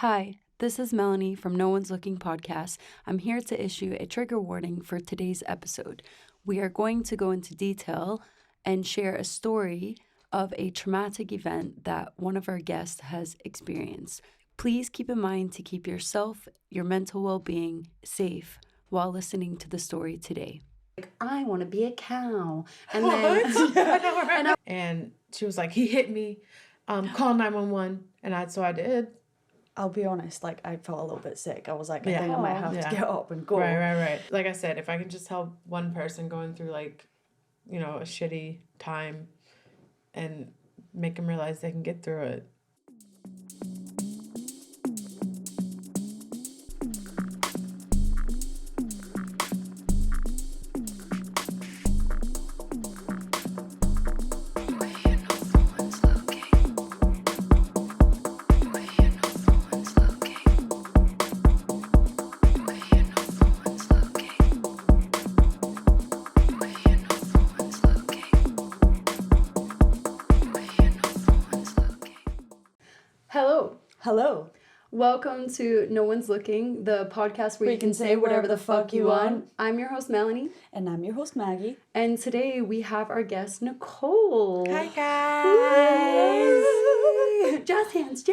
Hi, this is Melanie from No One's Looking Podcast. I'm here to issue a trigger warning for today's episode. We are going to go into detail and share a story of a traumatic event that one of our guests has experienced. Please keep in mind to keep yourself, your mental well-being safe while listening to the story today. I want to be a cow. And then and she was like, he hit me, call 911. And I did. I'll be honest, like, I felt a little bit sick. I was like, I think I might have to get up and go. Right. Like I said, if I can just help one person going through, like, a shitty time and make them realize they can get through it. Hello. Welcome to No One's Looking, the podcast where you can say whatever the fuck you want. I'm your host, Melanie. And I'm your host, Maggie. And today we have our guest, Nicole. Hi, guys. Jazz hands.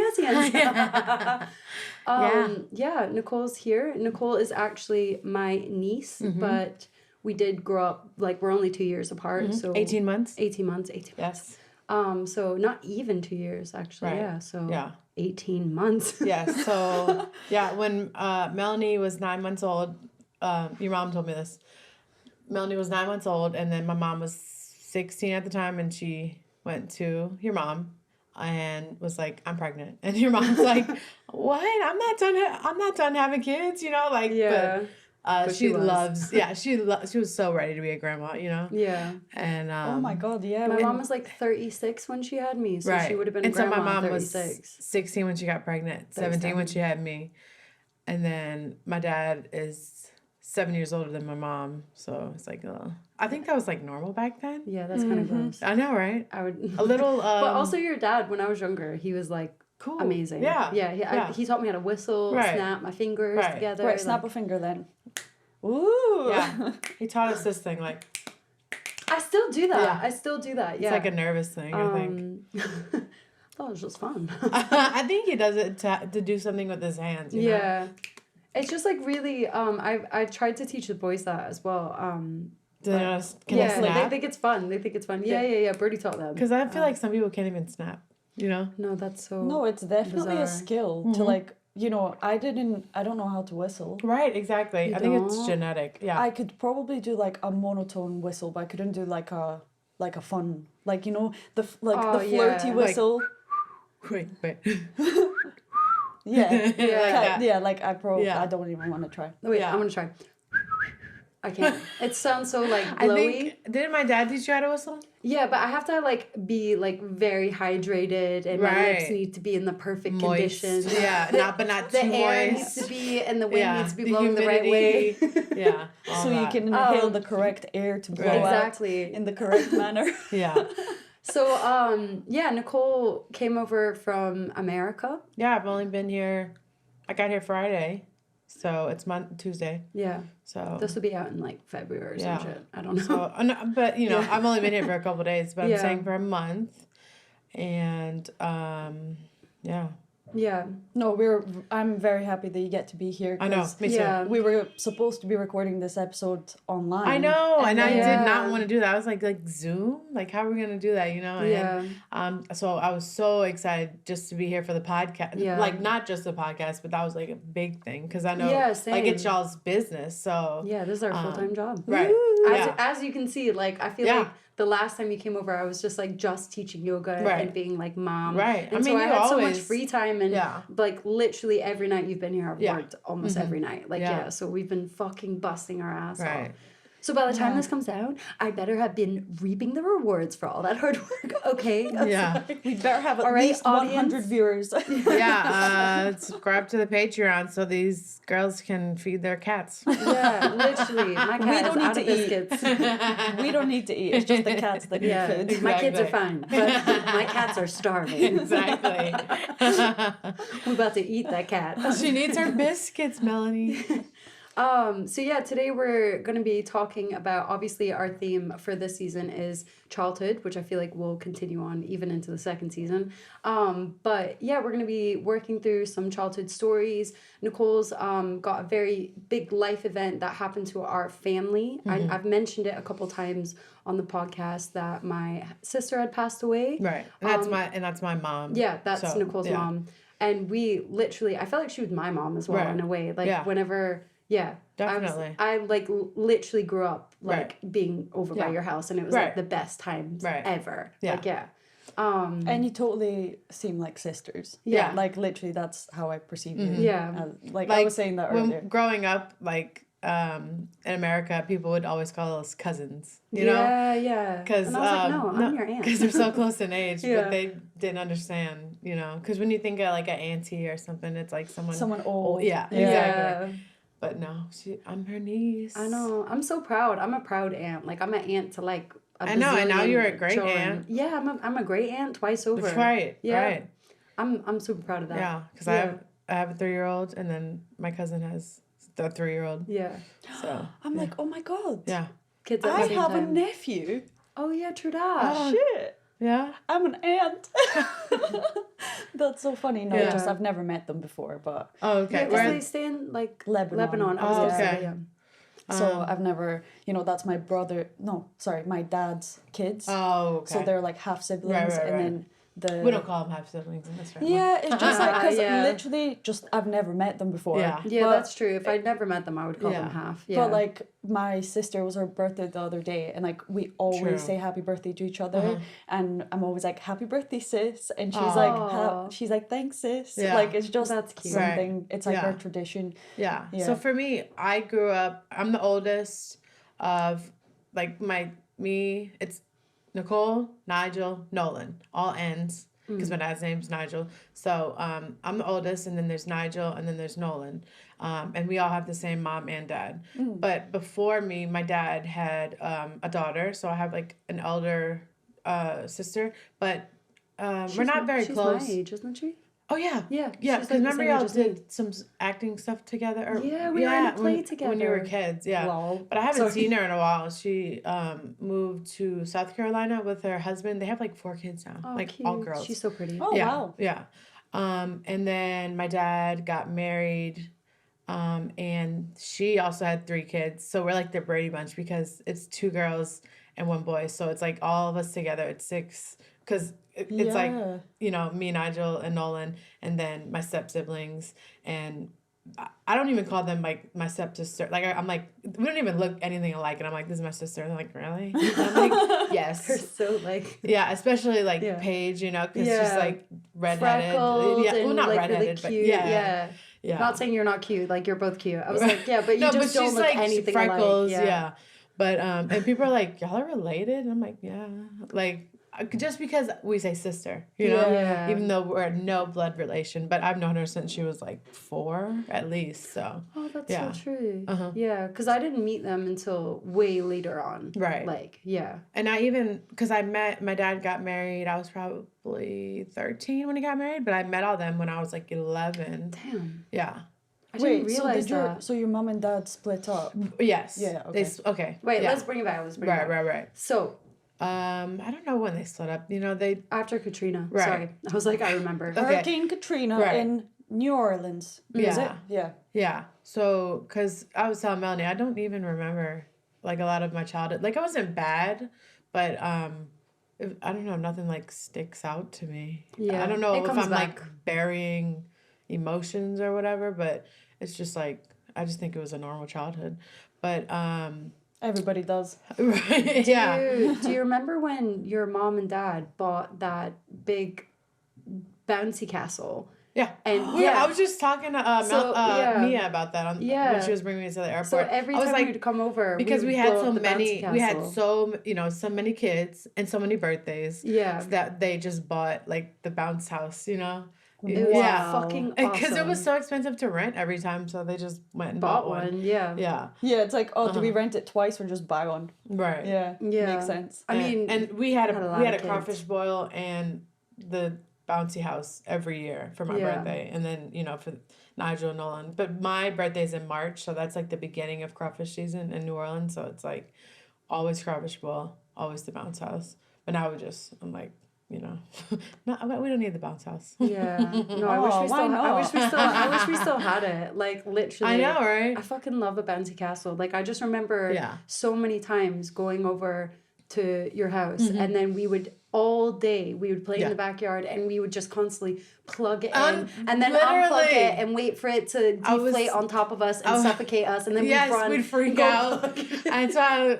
Nicole's here. Nicole is actually my niece, but we did grow up, like, we're only 2 years apart. So 18 months. 18 months. Yes. So not even 2 years, actually. Right. Yeah. So yeah. 18 months. Yes. So, when Melanie was 9 months old, your mom told me this. Melanie was 9 months old, and then my mom was 16 at the time, and she went to your mom and was like, I'm pregnant. And your mom's like, what? I'm not done having kids, Yeah. But she loves, she was so ready to be a grandma, Yeah. And oh my God, yeah. My mom was like 36 when she had me, so she would have been a grandma so my mom 36. was 16 when she got pregnant, 17 when she had me, and then my dad is 7 years older than my mom, so it's like, I think that was like normal back then. Yeah, that's kind of gross. I know, right? I would a little. But also, your dad, when I was younger, he was like. Cool. Amazing. Yeah. He taught me how to whistle, snap my fingers together. Right, snap a finger then. Ooh. Yeah. He taught us this thing, like. I still do that. Yeah. Yeah. It's like a nervous thing, I think. Oh, it was just fun. I think he does it to do something with his hands, you know? It's just like really, I tried to teach the boys that as well. Can like, they think it's fun. Yeah. Birdie taught them. Because I feel like some people can't even snap. No, that's so. No, it's definitely bizarre. a skill to like. I don't know how to whistle. Right, exactly. I think it's genetic. Yeah. I could probably do like a monotone whistle, but I couldn't do like a fun, like, the flirty whistle. Wait. I don't even want to try. Wait, I'm gonna try. I can't. It sounds so like blowy. Didn't my dad teach you how to whistle? Yeah, but I have to like be like very hydrated, and my lips need to be in the perfect condition. Yeah, but not too moist. The air needs to be, and the wind needs to be blowing the right way. Yeah, so you can inhale the correct air to blow out in the correct manner. Yeah. So Nicole came over from America. Yeah, I've only been here. I got here Friday. So it's Tuesday. Yeah. So this will be out in like February or some shit. I don't know. So, but I've only been here for a couple of days, but I'm staying for a month, and yeah. Yeah. No, I'm very happy that you get to be here. I know, me too. Yeah. We were supposed to be recording this episode online. I know, and I did not want to do that. I was like Zoom? Like, how are we going to do that, And, so I was so excited just to be here for the podcast. Yeah. Like, not just the podcast, but that was like a big thing, because I know, like, it's y'all's business, so. Yeah, this is our full-time job. Right. As you can see, like, I feel like the last time you came over, I was just like teaching yoga and being like mom. Right. And so I had so much free time, and like literally every night you've been here, I've worked almost every night. Like, so we've been fucking busting our ass off. So by the time this comes out, I better have been reaping the rewards for all that hard work. Okay. Yeah. We better have at All right, least 100 audience. viewers. Subscribe to the Patreon so these girls can feed their cats. Yeah, literally. My cat don't is need out to of eat. biscuits. We don't need to eat. It's just the cats that need Yeah, food. my kids are Exactly. fine, but my cats are starving. Exactly. We're about to eat that cat. She needs her biscuits, Melanie. So yeah, today we're going to be talking about, obviously our theme for this season is childhood, which I feel like will continue on even into the second season. But yeah, we're going to be working through some childhood stories. Nicole's got a very big life event that happened to our family. I've mentioned it a couple times on the podcast that my sister had passed away. Right. And that's my mom. Yeah, that's So, Nicole's mom. And we literally, I felt like she was my mom as well Right. in a way. Like Yeah. whenever... Yeah, Definitely. I like literally grew up like being over by Yeah. your house, and it was Right. like the best times Right. ever. Yeah. Like And you totally seem like sisters. Yeah. Like literally that's how I perceive you. Yeah. Like I was saying that earlier. When growing up, like in America, people would always call us cousins. You know? yeah. Because And I was like, no, I'm your aunt. Because they're so close in age, Yeah. but they didn't understand. You know, because when you think of like an auntie or something, it's like someone old. Yeah, exactly. But no, I'm her niece. I know. I'm so proud. I'm a proud aunt. Like I'm an aunt to like. I know, and now you're a great children. aunt. Yeah, I'm a great aunt twice over. That's right. Yeah. Right. I'm super proud of that. Yeah, because Yeah. I have a 3-year-old, and then my cousin has a 3-year-old. Yeah. So I'm like, oh my god. yeah. Kids at the I same have a time. nephew. Oh yeah, true that. Oh. Shit. Yeah. I'm an aunt. That's so funny. No, Yeah. just I've never met them before, but Oh, Yeah, okay. because Where- they stay in like Lebanon. I was Oh, gonna okay. say, yeah. so I've never, that's my brother. No, sorry, my dad's kids. Oh, okay. So they're like half siblings, right, and right. then the. We don't call them half siblings in this family. Yeah, it's just like because Yeah. literally, just I've never met them before. Yeah. Yeah, But- that's true. If I'd never met them, I would call them Yeah. half. Yeah. But like my sister was her birthday the other day, and like we always True. say happy birthday to each other, Uh-huh. and I'm always like happy birthday sis, and she's Aw. like she's like thanks sis, Yeah. like it's just That's cute. something. It's like Yeah. our tradition. Yeah. Yeah. So for me, I grew up. I'm the oldest of like it's Nicole, Nigel, Nolan, all N's because my dad's name's Nigel. So I'm the oldest, and then there's Nigel, and then there's Nolan, and we all have the same mom and dad. But before me, my dad had a daughter, so I have like an elder sister, but we're not very she's close. my age, isn't she? Oh yeah, Yeah. yeah. she's Because like the remember same y'all age as me. did some acting stuff together. Or, Yeah, we were in a play when you were together. kids. Yeah, Lol. but I haven't Sorry. seen her in a while. She moved to South Carolina with her husband. They have like 4 kids now, Oh, like cute. all girls. She's so pretty. Oh yeah, wow. yeah. And then my dad got married, and she also had 3 kids. So we're like the Brady Bunch because it's 2 girls and 1 boy. So it's like all of us together. It's 6 because it's like me, Nigel, and Nolan, and then my step siblings. And I don't even call them like my stepsister. Like I'm like, we don't even look anything alike. And I'm like, this is my sister. And they're like, really? And I'm like, yes. They're so like Yeah, especially like Yeah. Paige, because she's Yeah. like redheaded. freckled Yeah, well, and not like redheaded, really but cute. yeah. Not saying you're not cute. Like you're both cute. I was like, yeah, but you No, just but don't she's look like anything freckles, alike. yeah. But and people are like, y'all are related? And I'm like, yeah. Like just because we say sister, Yeah. even though we're no blood relation. But I've known her since she was like 4 at least. So Oh, that's Yeah. so true. Uh-huh. Yeah, because I didn't meet them until way later on. Right. Like, yeah. And I even, because my dad got married, I was probably 13 when he got married, but I met all them when I was like 11. Damn. Yeah. I didn't Wait, realize that. so your mom and dad split up? Yes. Yeah, Okay. Wait, yeah. let's bring it back. Right. So, I don't know when they split up. They after Katrina. Right. Sorry. I was like, I remember. Okay. Hurricane Katrina Right. in New Orleans. Is it? Yeah. Yeah. Yeah. So, because I was telling Melanie, I don't even remember like a lot of my childhood. Like, I wasn't bad, but I don't know, nothing like sticks out to me. Yeah, I don't know it if comes I'm back. like burying emotions or whatever, but it's just like, I just think it was a normal childhood. But, Everybody does. right. Yeah. Do you remember when your mom and dad bought that big bouncy castle Yeah. And I was just talking to Mia about that when she was bringing me to the airport. So every time we'd come over, because we had so many kids and so many birthdays. Yeah. That they just bought like the bounce house, you know. It was fucking awesome. Because it was so expensive to rent every time, so they just went and bought one. Yeah. Yeah. Yeah, it's like, do we rent it twice or just buy one? Right. Yeah. Makes sense. I mean, and we had a crawfish boil and the bouncy house every year for my birthday, and then for Nigel and Nolan. But my birthday's in March, so that's like the beginning of crawfish season in New Orleans. So it's like always crawfish boil, always the bounce house. But now I'm like, no, we don't need the bounce house. Yeah, no, I wish we still had it. Like literally, I know, right? I fucking love a bouncy castle. Like I just remember so many times going over to your house, and then we would all day play in the backyard, and we would just constantly plug it in and then unplug it and wait for it to deflate on top of us and suffocate us, and then we'd freak out. And so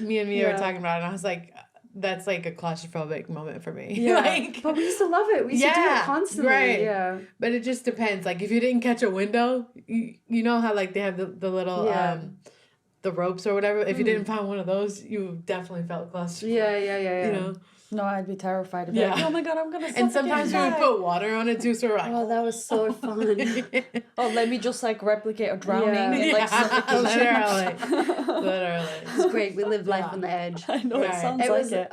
me and Mia were talking about it, and I was like, that's like a claustrophobic moment for me. Yeah. But we used to love it. We used to do it constantly. Right. Yeah. But it just depends. Like if you didn't catch a window, you know how like they have the little the ropes or whatever. If you didn't find one of those, you definitely felt claustrophobic. Yeah. You know? No, I'd be terrified of it. Oh my God, I'm gonna suffocate. And sometimes we would put water on it too, so we're like, oh, that was so fun. Let me just like replicate a drowning and like suffocation. Literally. It's great. We lived life on the edge. I know, it sounds like it.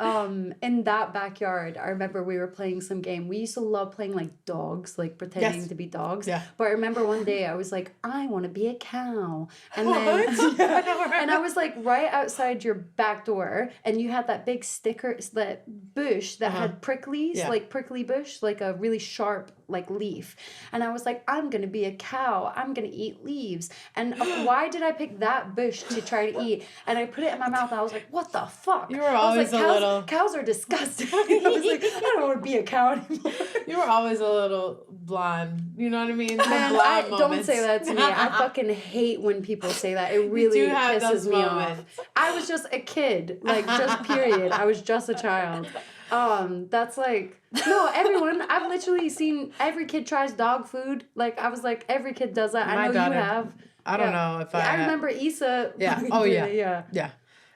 In that backyard, I remember we were playing some game. We used to love playing like dogs, like pretending to be dogs. Yeah. But I remember one day I was like, I want to be a cow. And then and I was like right outside your back door, and you had that big sticker, that bush that had pricklies, like prickly bush, like a really sharp like leaf. And I was like, I'm gonna be a cow, I'm gonna eat leaves. And why did I pick that bush to try to eat? And I put it in my mouth, and I was like, what the fuck? You were always cows are disgusting. I was like, I don't want to be a cow anymore. You were always a little blonde, you know what I mean? Man, don't say that to me. I fucking hate when people say that. It really pisses me off. I was just a kid, like just period. I was just a child. That's like, no, everyone, I've literally seen every kid tries dog food. Like, I was like, every kid does that. I know you have. I don't know if I remember Issa. Yeah. Oh, yeah. Yeah.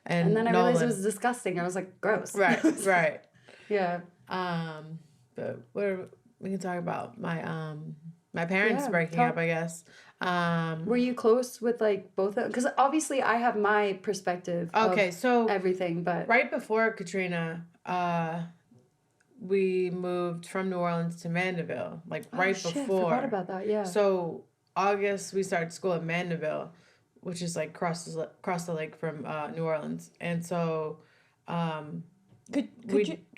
And then I realized it was disgusting. I was like, gross. Right. Yeah. But we can talk about my parents breaking up, I guess. Were you close with like both of them? Because obviously I have my perspective of everything, but right before Katrina, we moved from New Orleans to Mandeville, like before. I forgot about that. Yeah. So August we started school at Mandeville, which is like across the lake from New Orleans, and so Could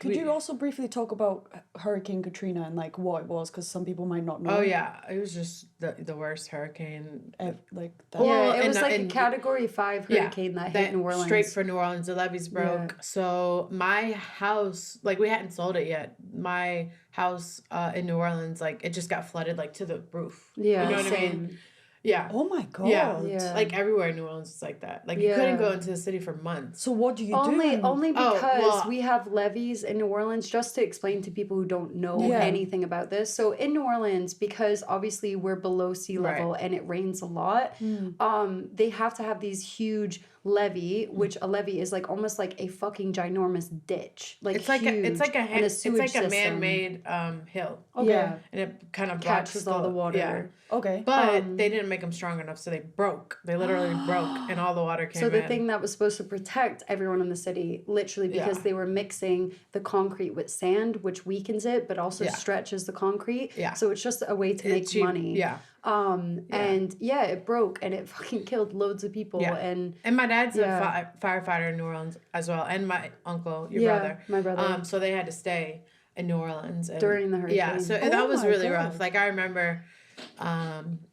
you also briefly talk about Hurricane Katrina and like what it was, because some people might not know. Oh yeah, it was just the worst hurricane like that. Yeah, it was like a Category 5 hurricane that hit New Orleans. Straight for New Orleans, the levees broke. Yeah. So my house, like we hadn't sold it yet. My house in New Orleans, like it just got flooded like to the roof. Yeah, you know what I mean? Yeah. Oh my God. Yeah. Like everywhere in New Orleans is like that. Like you couldn't go into the city for months. So what do you do? Only because we have levees in New Orleans, just to explain to people who don't know anything about this. So in New Orleans, because obviously we're below sea level and it rains a lot, they have to have these huge levee, which a levee is like almost like a fucking ginormous ditch. Like it's like a man-made hill. Okay. Yeah. And it kind of catches all the water. Yeah. Okay. But they didn't make them strong enough, so they broke. They literally broke, and all the water came in. So the thing that was supposed to protect everyone in the city, literally because they were mixing the concrete with sand, which weakens it, but also stretches the concrete. Yeah. So it's just a way to make money. Yeah. And it broke, and it fucking killed loads of people. Yeah. And my dad's a firefighter in New Orleans as well, and my uncle, your brother. My brother. So they had to stay in New Orleans during the hurricane. Yeah, so that was really rough. Like I remember,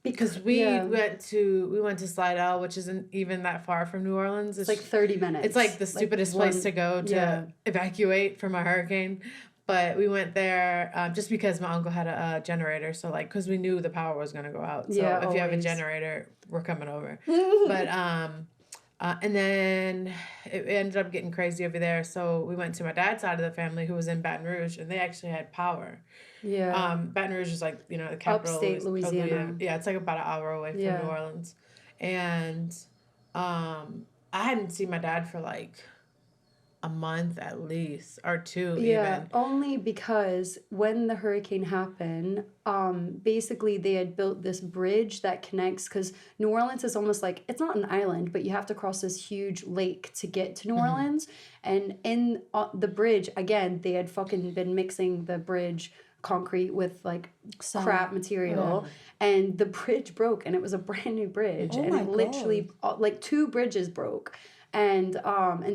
because we went to Slidell, which isn't even that far from New Orleans. It's like 30 minutes. It's like the stupidest place to go to evacuate from a hurricane. But we went there just because my uncle had a generator. So, like, because we knew the power was going to go out. So, if you have a generator, we're coming over. But And then it ended up getting crazy over there. So we went to my dad's side of the family who was in Baton Rouge, and they actually had power. Yeah. Baton Rouge is like, the capital. Upstate of Louisiana. Yeah, it's like about an hour away from New Orleans. And I hadn't seen my dad for like a month at least, or two even. Only because when the hurricane happened, basically they had built this bridge that connects, because New Orleans is almost like, it's not an island, but you have to cross this huge lake to get to New Orleans. And in the bridge, again, they had fucking been mixing the bridge concrete with like crap material, and the bridge broke, and it was a brand new bridge, and it literally like 2 bridges broke. And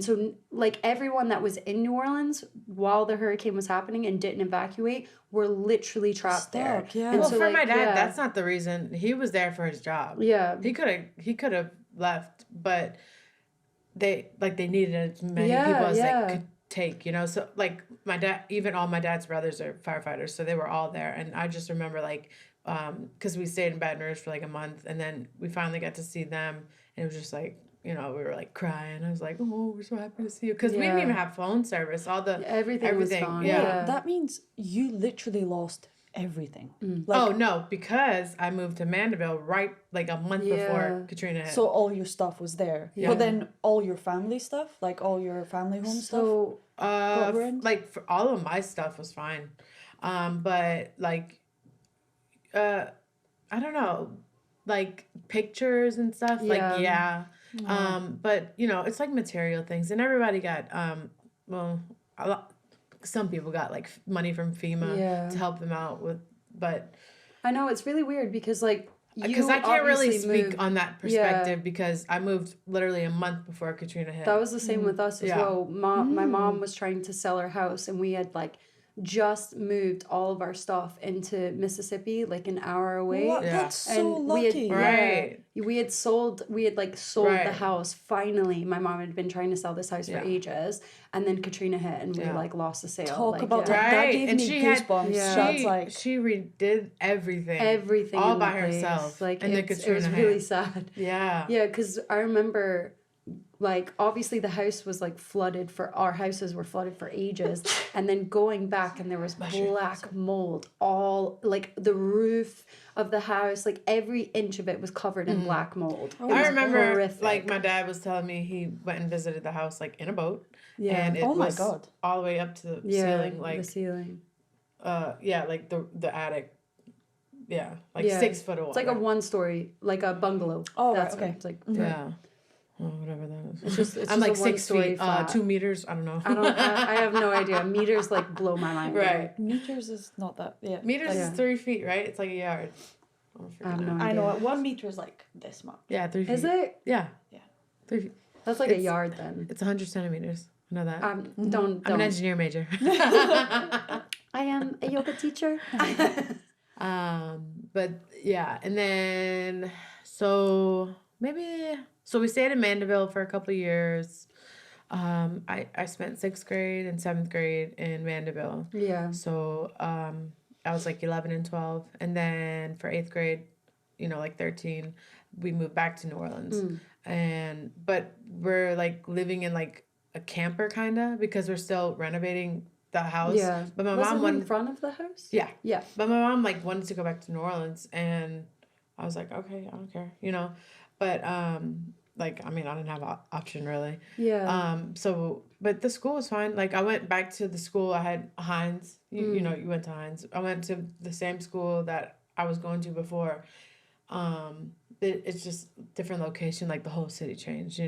so like everyone that was in New Orleans while the hurricane was happening and didn't evacuate were literally trapped there. Yeah. And Well, so, for like, my dad, that's not the reason. He was there for his job. Yeah. He could have left, but they needed as many people as they could take, So like my dad, even all my dad's brothers are firefighters, so they were all there. And I just remember like, because we stayed in Baton Rouge for like a month, and then we finally got to see them, and it was just like, we were like crying. I was like, oh, we're so happy to see you. Because we didn't even have phone service. Everything was gone. Yeah. That means you literally lost everything. Oh, no, because I moved to Mandeville right like a month before Katrina hit. So all your stuff was there. Yeah. But then all your family stuff, like all your family home stuff? Like for all of my stuff was fine. But like, I don't know, like pictures and stuff, but it's like material things, and everybody got some people got like money from FEMA to help them out with, but I know it's really weird because like because I can't really speak on that perspective because I moved literally a month before Katrina hit. That was the same with us as well. My mom was trying to sell her house, and we had like just moved all of our stuff into Mississippi, like an hour away. What? That's so lucky. We had sold the house. Finally, my mom had been trying to sell this house for ages, and then Katrina hit, and we like lost the sale. Talk about that gave me goosebumps. That's like she redid everything all by herself. Like, and then Katrina it was really sad. Yeah, because I remember. Like, obviously the house was like flooded our houses were flooded for ages. And then going back, and there was black mold all like the roof of the house, like every inch of it was covered in black mold. I remember horrific. Like my dad was telling me he went and visited the house like in a boat. Yeah. And it was all the way up to the ceiling. Like the ceiling. Like the attic. Yeah. Like 6 foot of water. It's like a 1-story, like a bungalow. Oh, that's okay. It's like Oh, whatever that is. It's just I'm like 6 feet, flat. 2 meters. I don't know. I have no idea. Meters like blow my mind. Right. Meters is not that. Yeah. Meters is 3 feet, right? It's like a yard. I know. 1 meter is like this much. Yeah, 3 feet. Is it? Yeah. 3 feet. That's like a yard then. It's 100 centimeters. I know that. Don't. I'm an engineer major. I am a yoga teacher. But yeah, and then so we stayed in Mandeville for a couple of years. I spent 6th grade and 7th grade in Mandeville. Yeah. So I was like 11 and 12, and then for 8th grade, like 13, we moved back to New Orleans. But we're like living in like a camper kind of because we're still renovating the house. Yeah. But my was mom it in front of the house? Yeah. Yeah. But my mom like wanted to go back to New Orleans, and I was like, okay, I don't care, But like, I mean, I didn't have an option really. Yeah. But the school was fine. Like, I went back to the school. I had Hines. You went to Hines. I went to the same school that I was going to before. It's just different location. Like, the whole city changed,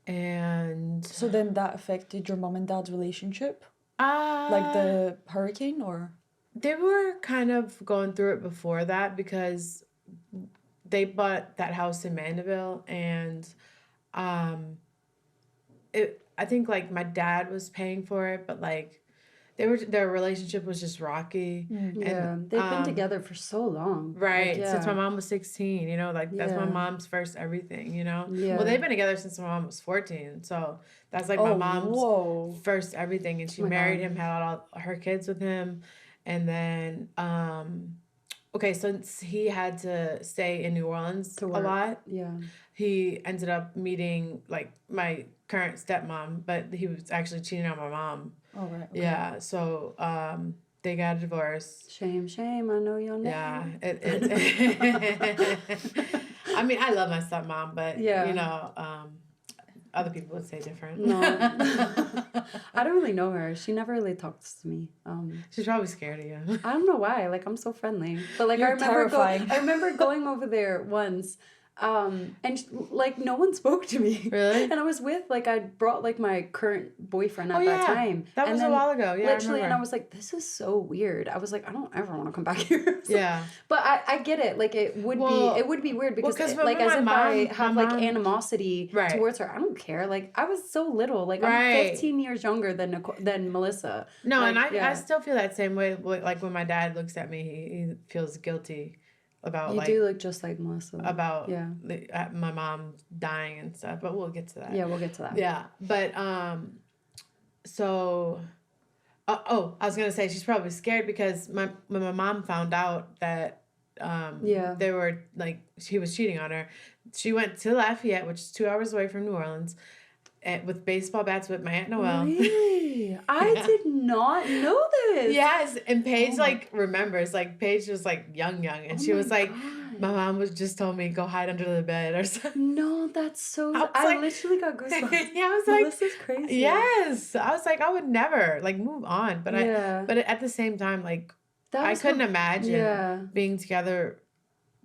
And so then that affected your mom and dad's relationship? Like the hurricane, or? They were kind of going through it before that because they bought that house in Mandeville, and I think like my dad was paying for it, but like their relationship was just rocky. And they've been together for so long, right? Since my mom was 16, that's my mom's first everything, well, they've been together since my mom was 14, so that's like my mom's first everything, and she married him, had all her kids with him. And then okay, since he had to stay in New Orleans a lot, Yeah. he ended up meeting like my current stepmom, but he was actually cheating on my mom. Oh, right. Okay. Yeah, so they got a divorce. Shame, shame. I know your name. Yeah. I mean, I love my stepmom, but you know, other people would say different. No. I don't really know her. She never really talks to me. She's probably scared of you. I don't know why. Like, I'm so friendly. But like, You're terrifying. I remember going over there once. And like no one spoke to me. Really? And I was with like I brought like my current boyfriend at that time. That was a while ago. Yeah, literally, and I was like, this is so weird. I was like, I don't ever want to come back here. So, yeah. But I get it. Like it would be weird because like as if I have like animosity towards her. I don't care. Like I was so little. Like I'm 15 years younger than Melissa. No, like, and I still feel that same way. Like when my dad looks at me, he feels guilty about you do look just like Melissa. About my mom dying and stuff, but we'll get to that. Yeah, we'll get to that. Yeah, but so I was gonna say she's probably scared because when my mom found out that they were like he was cheating on her, she went to Lafayette, which is 2 hours away from New Orleans, with baseball bats with my Aunt Noelle. Really? I did not know this. Yes, and Paige remembers. Like Paige was like young, and she was like, God. My mom was just told me go hide under the bed or something. No, that's so. I literally got goosebumps. Yeah, I was like, this is crazy. Yes, I was like, I would never like move on, but but at the same time, like I couldn't imagine being together,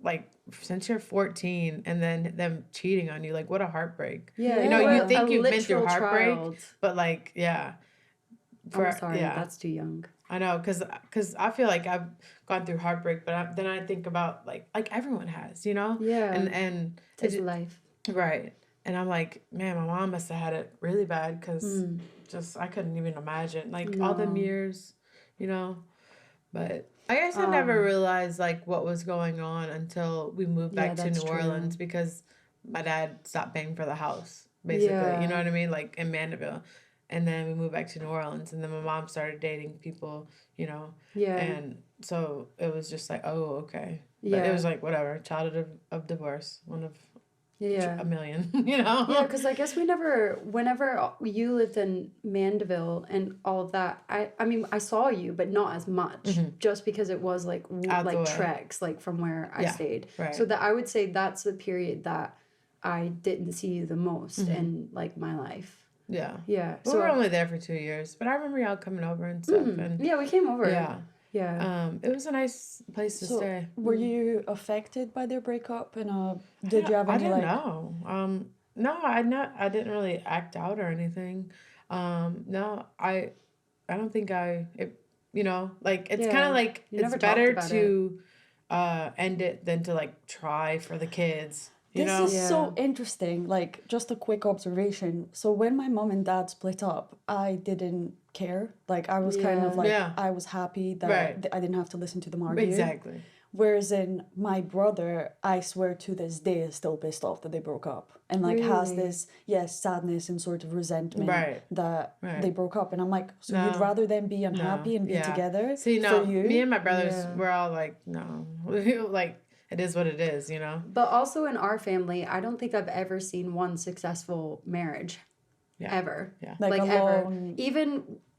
like since you're 14 and then them cheating on you. Like what a heartbreak. Yeah, you know, you think you've been through heartbreak, but like I'm sorry, that's too young. I know, because I feel like I've gone through heartbreak, but then I think about like everyone has, you know? Yeah. And it's life. Right. And I'm like, man, my mom must have had it really bad because just I couldn't even imagine like all them years, you know? But I guess I never realized like what was going on until we moved back to New Orleans because my dad stopped paying for the house, basically. Yeah. You know what I mean? Like in Mandeville. And then we moved back to New Orleans, and then my mom started dating people, you know. Yeah. And so it was just like, oh, okay. But it was like, whatever, child of divorce, one of a million, you know? Yeah, because I guess whenever you lived in Mandeville and all of that, I mean, I saw you, but not as much, just because it was like treks, like from where I stayed. Right. So that I would say that's the period that I didn't see you the most in like my life. Yeah. Yeah. So we were only there for 2 years, but I remember y'all coming over and stuff. And yeah, we came over. Yeah. Yeah. It was a nice place to stay. Were you affected by their breakup? And did you have any? I didn't know. No, I didn't really act out or anything. No, I don't think you know, like it's kind of like it's better to end it than to like try for the kids. This is so interesting. Like, just a quick observation. So when my mom and dad split up, I didn't care. Like, I was kind of like, I was happy that I didn't have to listen to them argue. Exactly. Whereas in my brother, I swear to this day, is still pissed off that they broke up. And like has this, sadness and sort of resentment that they broke up. And I'm like, so you'd rather them be unhappy and be together? See, no, me and my brothers, we're all like, no. Like, it is what it is, you know? But also in our family, I don't think I've ever seen one successful marriage. Yeah. Ever. Yeah. Like ever.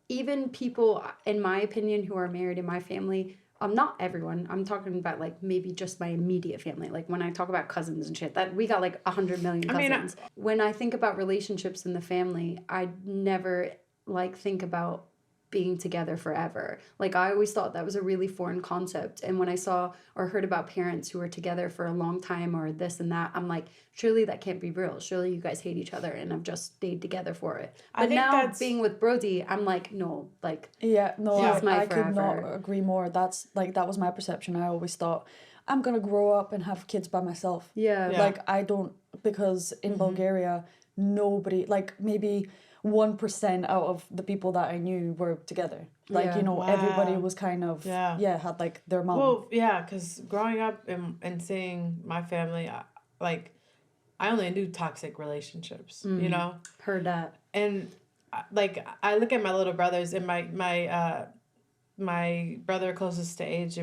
Even people, in my opinion, who are married in my family, not everyone. I'm talking about like maybe just my immediate family. Like when I talk about cousins and shit, that we got like 100 million cousins. When I think about relationships in the family, I never like think about being together forever. Like I always thought that was a really foreign concept. And when I saw or heard about parents who were together for a long time or this and that, I'm like, surely that can't be real. Surely you guys hate each other and have just stayed together for it. But now being with Brody, I'm like, no, like I could not agree more. That's like that was my perception. I always thought I'm gonna grow up and have kids by myself. Like I don't, because in Bulgaria nobody, like maybe 1% out of the people that I knew were together. Like, you know, everybody was kind of, had like their mom. Well, yeah, because growing up and seeing my family, like, I only knew toxic relationships, you know? Heard that. And, like, I look at my little brothers and my brother closest to age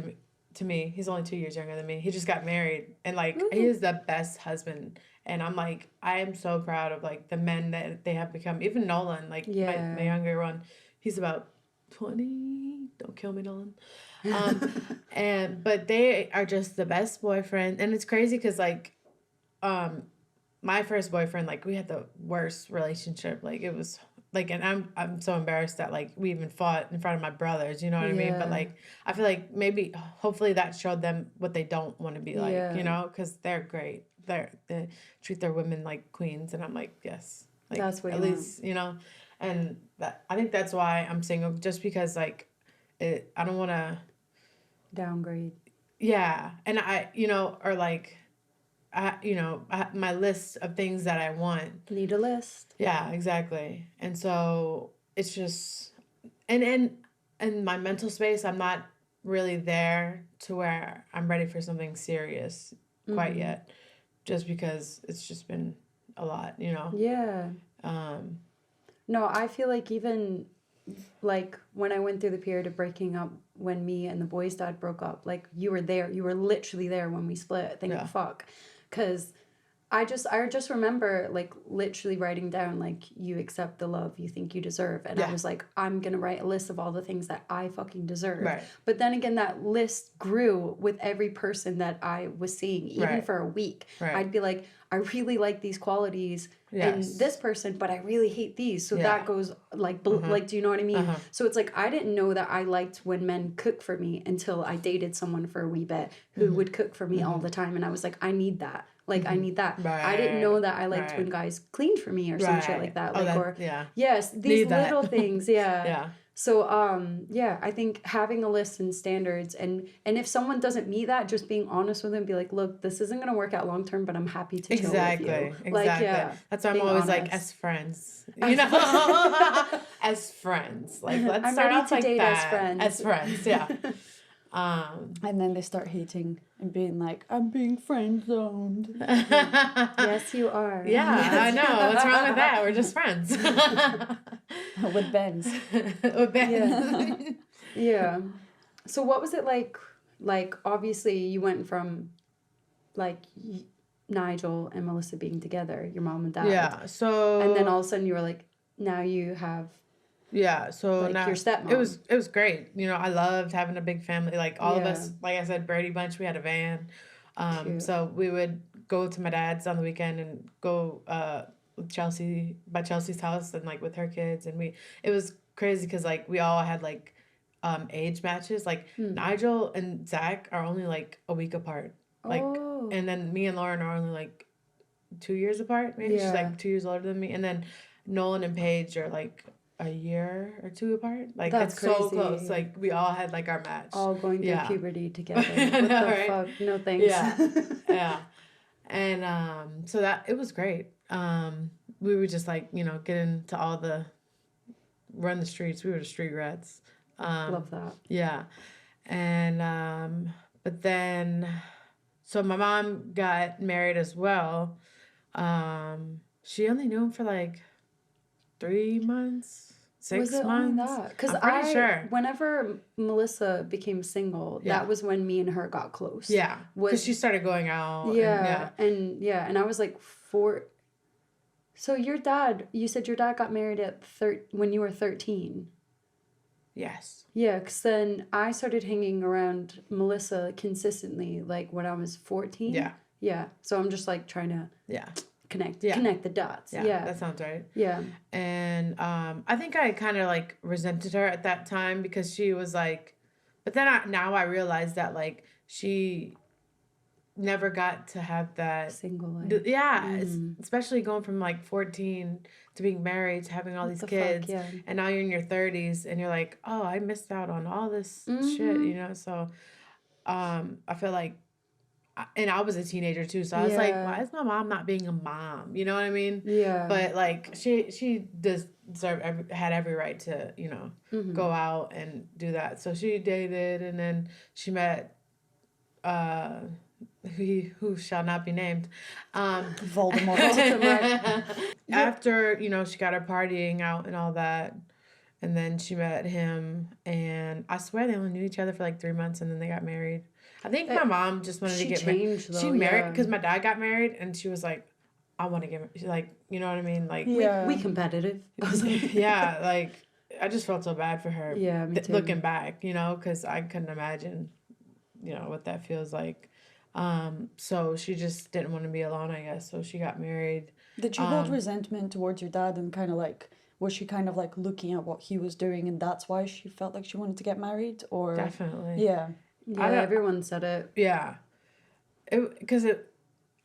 to me. He's only 2 years younger than me. He just got married, and like he is the best husband. And I'm like, I am so proud of like the men that they have become. Even Nolan, like my younger one, he's about 20. Don't kill me, Nolan. But they are just the best boyfriend, and it's crazy because like, my first boyfriend, like we had the worst relationship. Like it was like, and I'm so embarrassed that like we even fought in front of my brothers. You know what I mean? But like, I feel like maybe hopefully that showed them what they don't want to be like. You know, because they're great. They treat their women like queens, and I'm like, yes, like that's what at least you know, and that I think that's why I'm single, just because like I don't want to downgrade. Yeah, and I or like my list of things that I want. Need a list. Yeah, exactly, and so it's just and my mental space, I'm not really there to where I'm ready for something serious quite yet. Just because it's just been a lot, you know? Yeah. No, I feel like even, like, when I went through the period of breaking up, when me and the boy's dad broke up, like, you were there. You were literally there when we split. Thank fuck. Because I just remember, like, literally writing down, like, you accept the love you think you deserve. And I was like, I'm going to write a list of all the things that I fucking deserve. Right. But then again, that list grew with every person that I was seeing, even for a week. Right. I'd be like, I really like these qualities in this person, but I really hate these. So that goes, like, like, do you know what I mean? So it's like, I didn't know that I liked when men cook for me until I dated someone for a wee bit who would cook for me all the time. And I was like, I need that. Like, I need that. Right. I didn't know that I liked when guys cleaned for me or some shit like that. Like, yes, these little things. Yeah. So, I think having a list and standards, and if someone doesn't meet that, just being honest with them, be like, look, this isn't going to work out long term, but I'm happy to chill with you. Exactly. Like, that's why I'm always honest. Like, as friends, you know, as friends. Like, let's I'm start ready off to like date that. as friends. As friends, yeah. And then they start hating and being like, I'm being friend zoned. Yes, you are. Yeah, I know. What's wrong with that? We're just friends. With Benz. With Benz. Yeah. So what was it like? Like, obviously, you went from, like, Nigel and Melissa being together, your mom and dad. Yeah, so... And then all of a sudden you were like, now you have... Yeah, so like now your stepmom. It was great. You know, I loved having a big family. Like all of us, like I said, Brady Bunch. We had a van, so we would go to my dad's on the weekend and go Chelsea's house and like with her kids, and it was crazy because like we all had like age matches. Like Nigel and Zach are only like a week apart. Like, and then me and Lauren are only like 2 years apart. Maybe she's like 2 years older than me, and then Nolan and Paige are like a year or two apart. Like, that's crazy. So close. Like, we all had like our match. All going through puberty together. What the fuck? No thanks. Yeah. And so that it was great. We were just like, you know, get into all the run the streets. We were the street rats. Love that. Yeah. And but then so my mom got married as well. She only knew him for like 3 months, 6 months. Only that? Because sure. Whenever Melissa became single, that was when me and her got close. Yeah, because she started going out. And I was like 4. So you said your dad got married at when you were 13. Yes. Yeah, because then I started hanging around Melissa consistently, like when I was 14. Yeah. Yeah. So I'm just like trying to connect the dots. Yeah, that sounds right. Yeah. And I think I kind of like resented her at that time because she was like, but then now I realize that like she never got to have that single life. Yeah, especially going from like 14 to being married to having all these kids, and now you're in your 30s and you're like, oh, I missed out on all this shit, you know. So I feel like, and I was a teenager too, so I was like, why is my mom not being a mom? You know what I mean? Yeah. But like she does had every right to, you know, go out and do that. So she dated, and then she met who shall not be named. Voldemort. After, you know, she got her partying out and all that, and then she met him, and I swear they only knew each other for like 3 months, and then they got married. I think my mom just wanted to get married. She married because my dad got married, and she was like, I want to get married. She's like, you know what I mean? Like, we competitive. Yeah, like, I just felt so bad for her. Yeah, me too. Looking back, you know, because I couldn't imagine, you know, what that feels like. So she just didn't want to be alone, I guess. So she got married. Did you hold resentment towards your dad and kind of like, was she kind of like looking at what he was doing and that's why she felt like she wanted to get married? Or definitely. Yeah. Yeah, everyone said it. Yeah.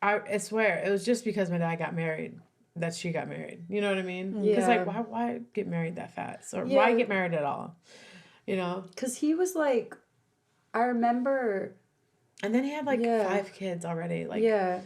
I swear, it was just because my dad got married that she got married. You know what I mean? Yeah. Because, like, why get married that fast? Or why get married at all? You know? Because he was like, I remember... And then he had, like, 5 kids already. Like, yeah.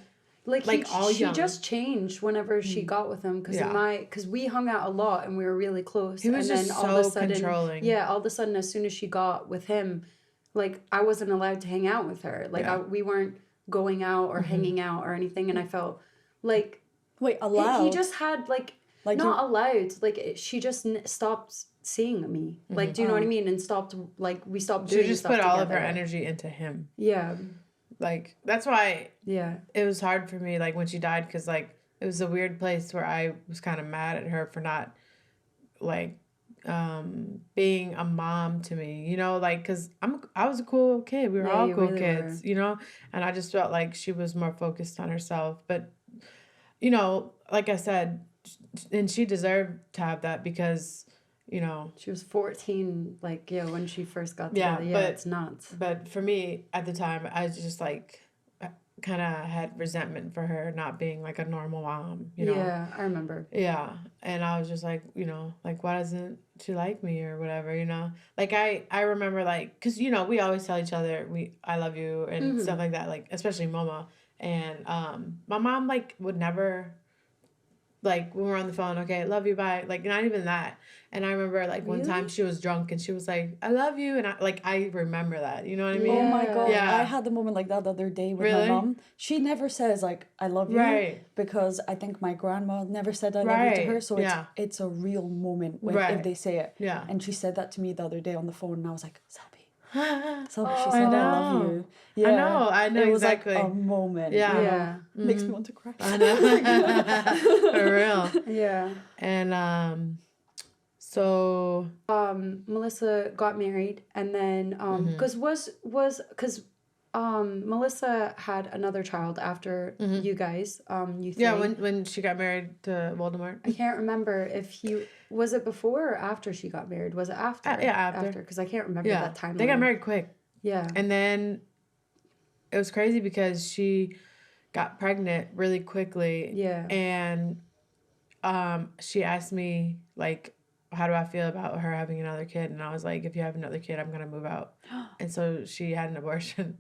Like all young. She just changed whenever she got with him. Because we hung out a lot and we were really close. He was and just then so all of a sudden, controlling. Yeah, all of a sudden, as soon as she got with him, like, I wasn't allowed to hang out with her. Like, we weren't going out or hanging out or anything. And I felt like... Wait, allowed? He just had, like not allowed. Like, she just stopped seeing me. Like, do you know what I mean? And stopped, like, we stopped doing stuff. She just put all of her energy into him. Yeah. Like, that's why it was hard for me, like, when she died, because, like, it was a weird place where I was kind of mad at her for not, like, being a mom to me, you know, like, because I was a cool kid. We were all cool kids, you know, and I just felt like she was more focused on herself. But, you know, like I said, and she deserved to have that because, you know, she was 14, like, when she first got together. Yeah, it's nuts. But for me at the time, I was just like, kind of had resentment for her not being like a normal mom, you know. Yeah, I remember. Yeah, and I was just like, you know, like, why doesn't she like me or whatever, you know? Like, I remember, like, because, you know, we always tell each other I love you and stuff like that, like, especially Mama. And my mom, like, would never, like, when we're on the phone, okay, love you, bye. Like, not even that. And I remember, like, one time she was drunk and she was like, I love you. And I remember that. You know what I mean? Oh, my God. Yeah. I had the moment like that the other day with my mom. She never says, like, I love you. Right. Because I think my grandma never said I love you to her. So it's a real moment if they say it. Yeah. And she said that to me the other day on the phone. And I was like, Selby. So she said, I love you. Yeah. I know it exactly. It was like a moment. Yeah. Mm-hmm. Makes me want to cry. I know. For real. Yeah. And, so... Melissa got married and then, because Melissa had another child after you guys, you three. Yeah, when she got married to Voldemort. I can't remember if was it before or after she got married? Was it after? After. Because I can't remember that timeline. They got married quick. Yeah. And then it was crazy because she got pregnant really quickly. Yeah. And she asked me, like, how do I feel about her having another kid? And I was like, if you have another kid, I'm going to move out. And so she had an abortion.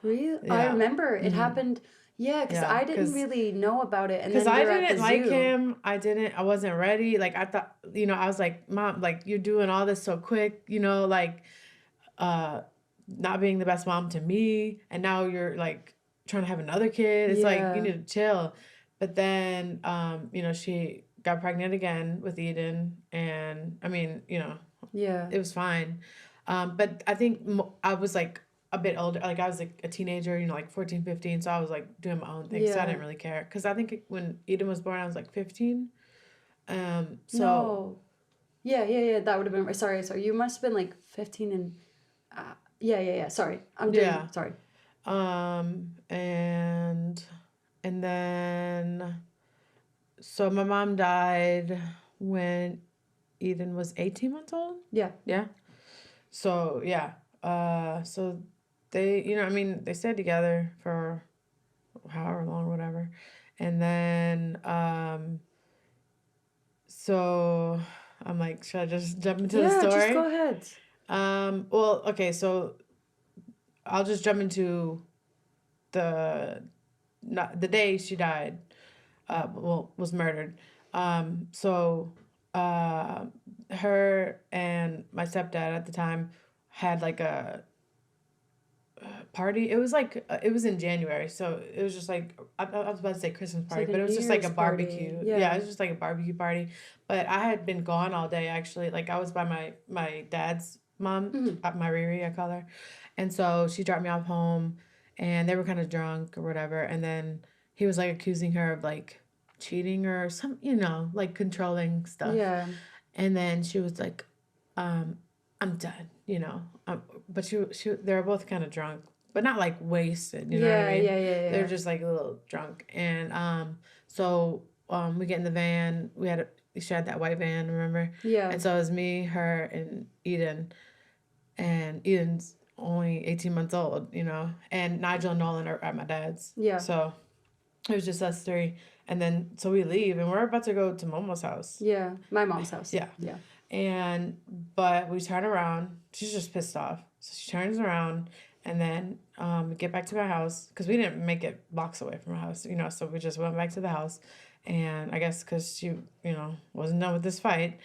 Really? Yeah. I remember it happened. Yeah, because I didn't really know about it. Because I didn't like him. I wasn't ready. Like, I thought, you know, I was like, Mom, like, you're doing all this so quick, you know, like, not being the best mom to me. And now you're, like, trying to have another kid. It's like, you need to chill. But then, you know, she got pregnant again with Eden. And, I mean, you know, it was fine. But I think I was, like, a bit older, like I was like a teenager, you know, like 14, 15. So I was like doing my own thing. So I didn't really care. Cause I think when Eden was born, I was like 15. No. Yeah. That would have been, sorry. You must have been like 15 and, yeah. Sorry. Sorry. And then, so my mom died when Eden was 18 months old. Yeah. Yeah. So, so they, you know, I mean, they stayed together for however long, whatever. And then, so I'm like, should I just jump into the story? Yeah, just go ahead. Well, okay, so I'll just jump into the day she died, was murdered. So her and my stepdad at the time had like a party. It was like it was in January, so it was just like I was about to say Christmas party, but it was just like a barbecue. Yeah, it was just like a barbecue party. But I had been gone all day actually. Like I was by my dad's mom, my Riri, I call her, And so she dropped me off home, and they were kind of drunk or whatever. And then he was like accusing her of like cheating or some, you know, like controlling stuff. Yeah. And then she was like, I'm done, you know. But they were both kind of drunk, but not like wasted, you know what I mean? Yeah. They're just like a little drunk. And so we get in the van. She had that white van, remember? Yeah. And so it was me, her, and Eden. And Eden's only 18 months old, you know. And Nigel and Nolan are at my dad's. Yeah. So it was just us three. And then, so we leave, and we're about to go to Momo's house. Yeah, my mom's house. Yeah. But we turn around. She's just pissed off. So she turns around, and then we get back to my house, because we didn't make it blocks away from our house, you know, so we just went back to the house. And I guess because she, you know, wasn't done with this fight,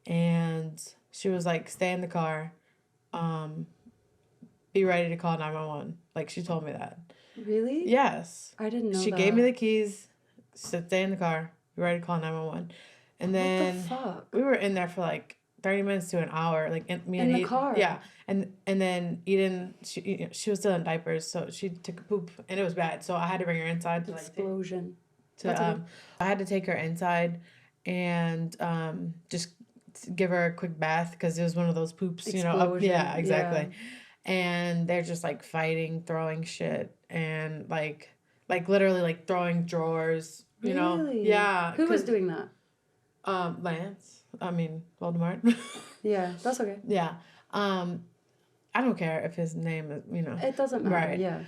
and she was like, stay in the car, be ready to call 911. Like, she told me that. Really? Yes. I didn't know She that. gave me the keys, said stay in the car, be ready to call 911. And then what the fuck? We were in there for like 30 minutes to an hour, like me and in the Eden, car. Yeah, and then Eden, she was still in diapers, so she took a poop, and it was bad. So I had to bring her inside. Explosion. I had to take her inside, and just give her a quick bath, because it was one of those poops, you know. Yeah, exactly. Yeah. And they're just like fighting, throwing shit, and like literally like throwing drawers. You know. Yeah. Who was doing that? Lance. I mean, Voldemort. Yeah, that's okay. Yeah. I don't care if his name is, you know. It doesn't matter. Right. Yeah.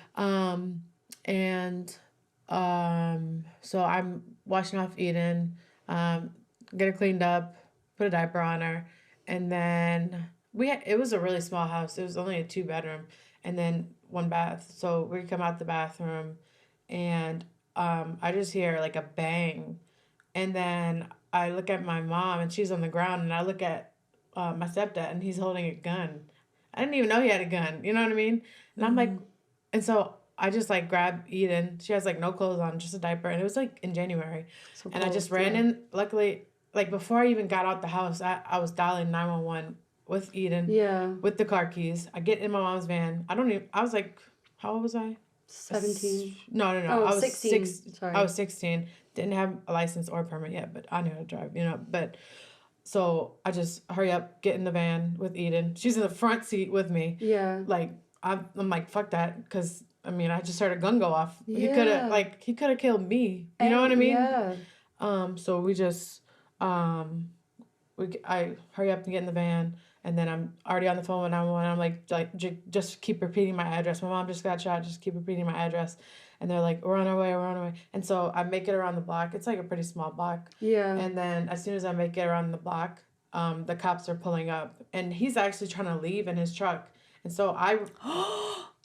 So I'm washing off Eden, get her cleaned up, put a diaper on her, and then it was a really small house. It was only a 2-bedroom, and then 1 bath. So we come out the bathroom, and I just hear like a bang, and then I look at my mom, and she's on the ground, and I look at my stepdad, and he's holding a gun. I didn't even know he had a gun. You know what I mean? And I'm like, and so I just like grab Eden. She has like no clothes on, just a diaper, and it was like in January. So and I just ran in. Luckily, like before I even got out the house, I was dialing 911 with Eden. Yeah. With the car keys. I get in my mom's van. I was like, how old was I? 17. No. Oh, I was 16. Sorry. I was 16. Didn't have a license or a permit yet, but I knew how to drive, you know. But so I just hurry up, get in the van with Eden. She's in the front seat with me. Yeah. Like I'm like, fuck that, because I mean, I just heard a gun go off. Yeah. He could have killed me. You know what I mean? Yeah. So we just I hurry up and get in the van, and then I'm already on the phone with 911. I'm like just keep repeating my address. My mom just got shot. Just keep repeating my address. And they're like, we're on our way. And so I make it around the block. It's like a pretty small block. Yeah. And then as soon as I make it around the block, the cops are pulling up, and he's actually trying to leave in his truck. And so I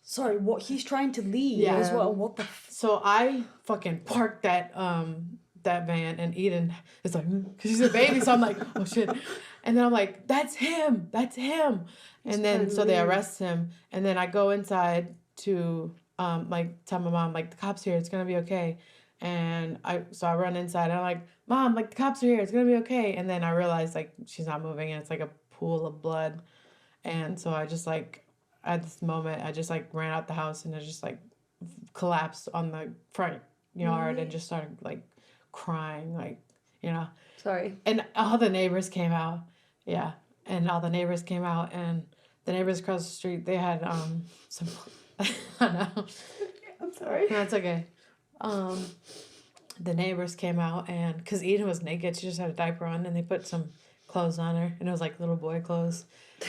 sorry, what, he's trying to leave as well? What the So I fucking parked that van, and Eden is like, because she's a baby, so I'm like, oh shit. And then I'm like, that's him. And then so they arrest him, and then I go inside to like tell my mom, like, the cops here, it's gonna be okay. And I run inside, and I'm like, Mom, like, the cops are here, it's gonna be okay. And then I realize like she's not moving, and it's like a pool of blood. And so I just like, at this moment, I just like ran out the house, and I just like collapsed on the front yard and just started like crying, like, you know. Sorry. And all the neighbors came out. Yeah. And all the neighbors came out, and the neighbors across the street, they had some I know. I'm sorry. No, it's okay. The neighbors came out, and because Eden was naked, she just had a diaper on, and they put some clothes on her, and it was like little boy clothes.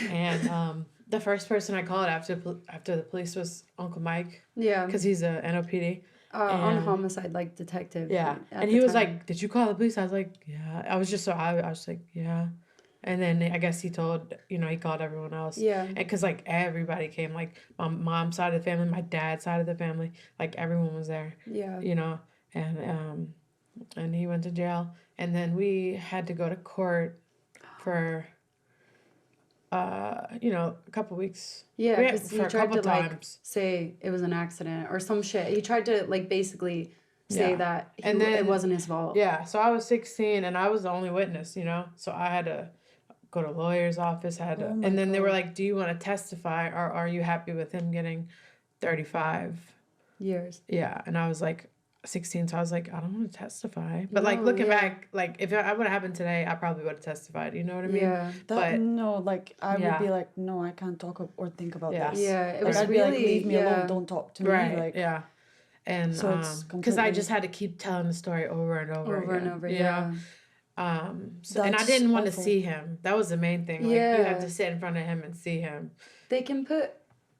And the first person I called after the police was Uncle Mike. Yeah. Because he's a NOPD. On homicide, like, detective. Yeah. And he was like, did you call the police? I was like, yeah. I was like, yeah. And then I guess he told, he called everyone else. Yeah. And because, like, everybody came, like, my mom's side of the family, my dad's side of the family, like, everyone was there. Yeah. And he went to jail. And then we had to go to court for, a couple weeks. Yeah, because he tried to, like, say it was an accident or some shit. He tried to, like, basically say that it wasn't his fault. Yeah, so I was 16, and I was the only witness, so I had to go to lawyer's office. And then they were like, do you want to testify, or are you happy with him getting 35 years? Yeah. And I was like 16, so I was like, I don't want to testify. But like looking back, like if it would have happened today, I probably would have testified. You know what I mean? Yeah. Like I would be like, no, I can't talk or think about this. Yeah. It was I'd be like, leave me alone, don't talk to me. Right. Like, yeah. And so it's because I just had to keep telling the story over and over and over. You know? So, and I didn't want to see him. That was the main thing. Like you have to sit in front of him and see him. They can put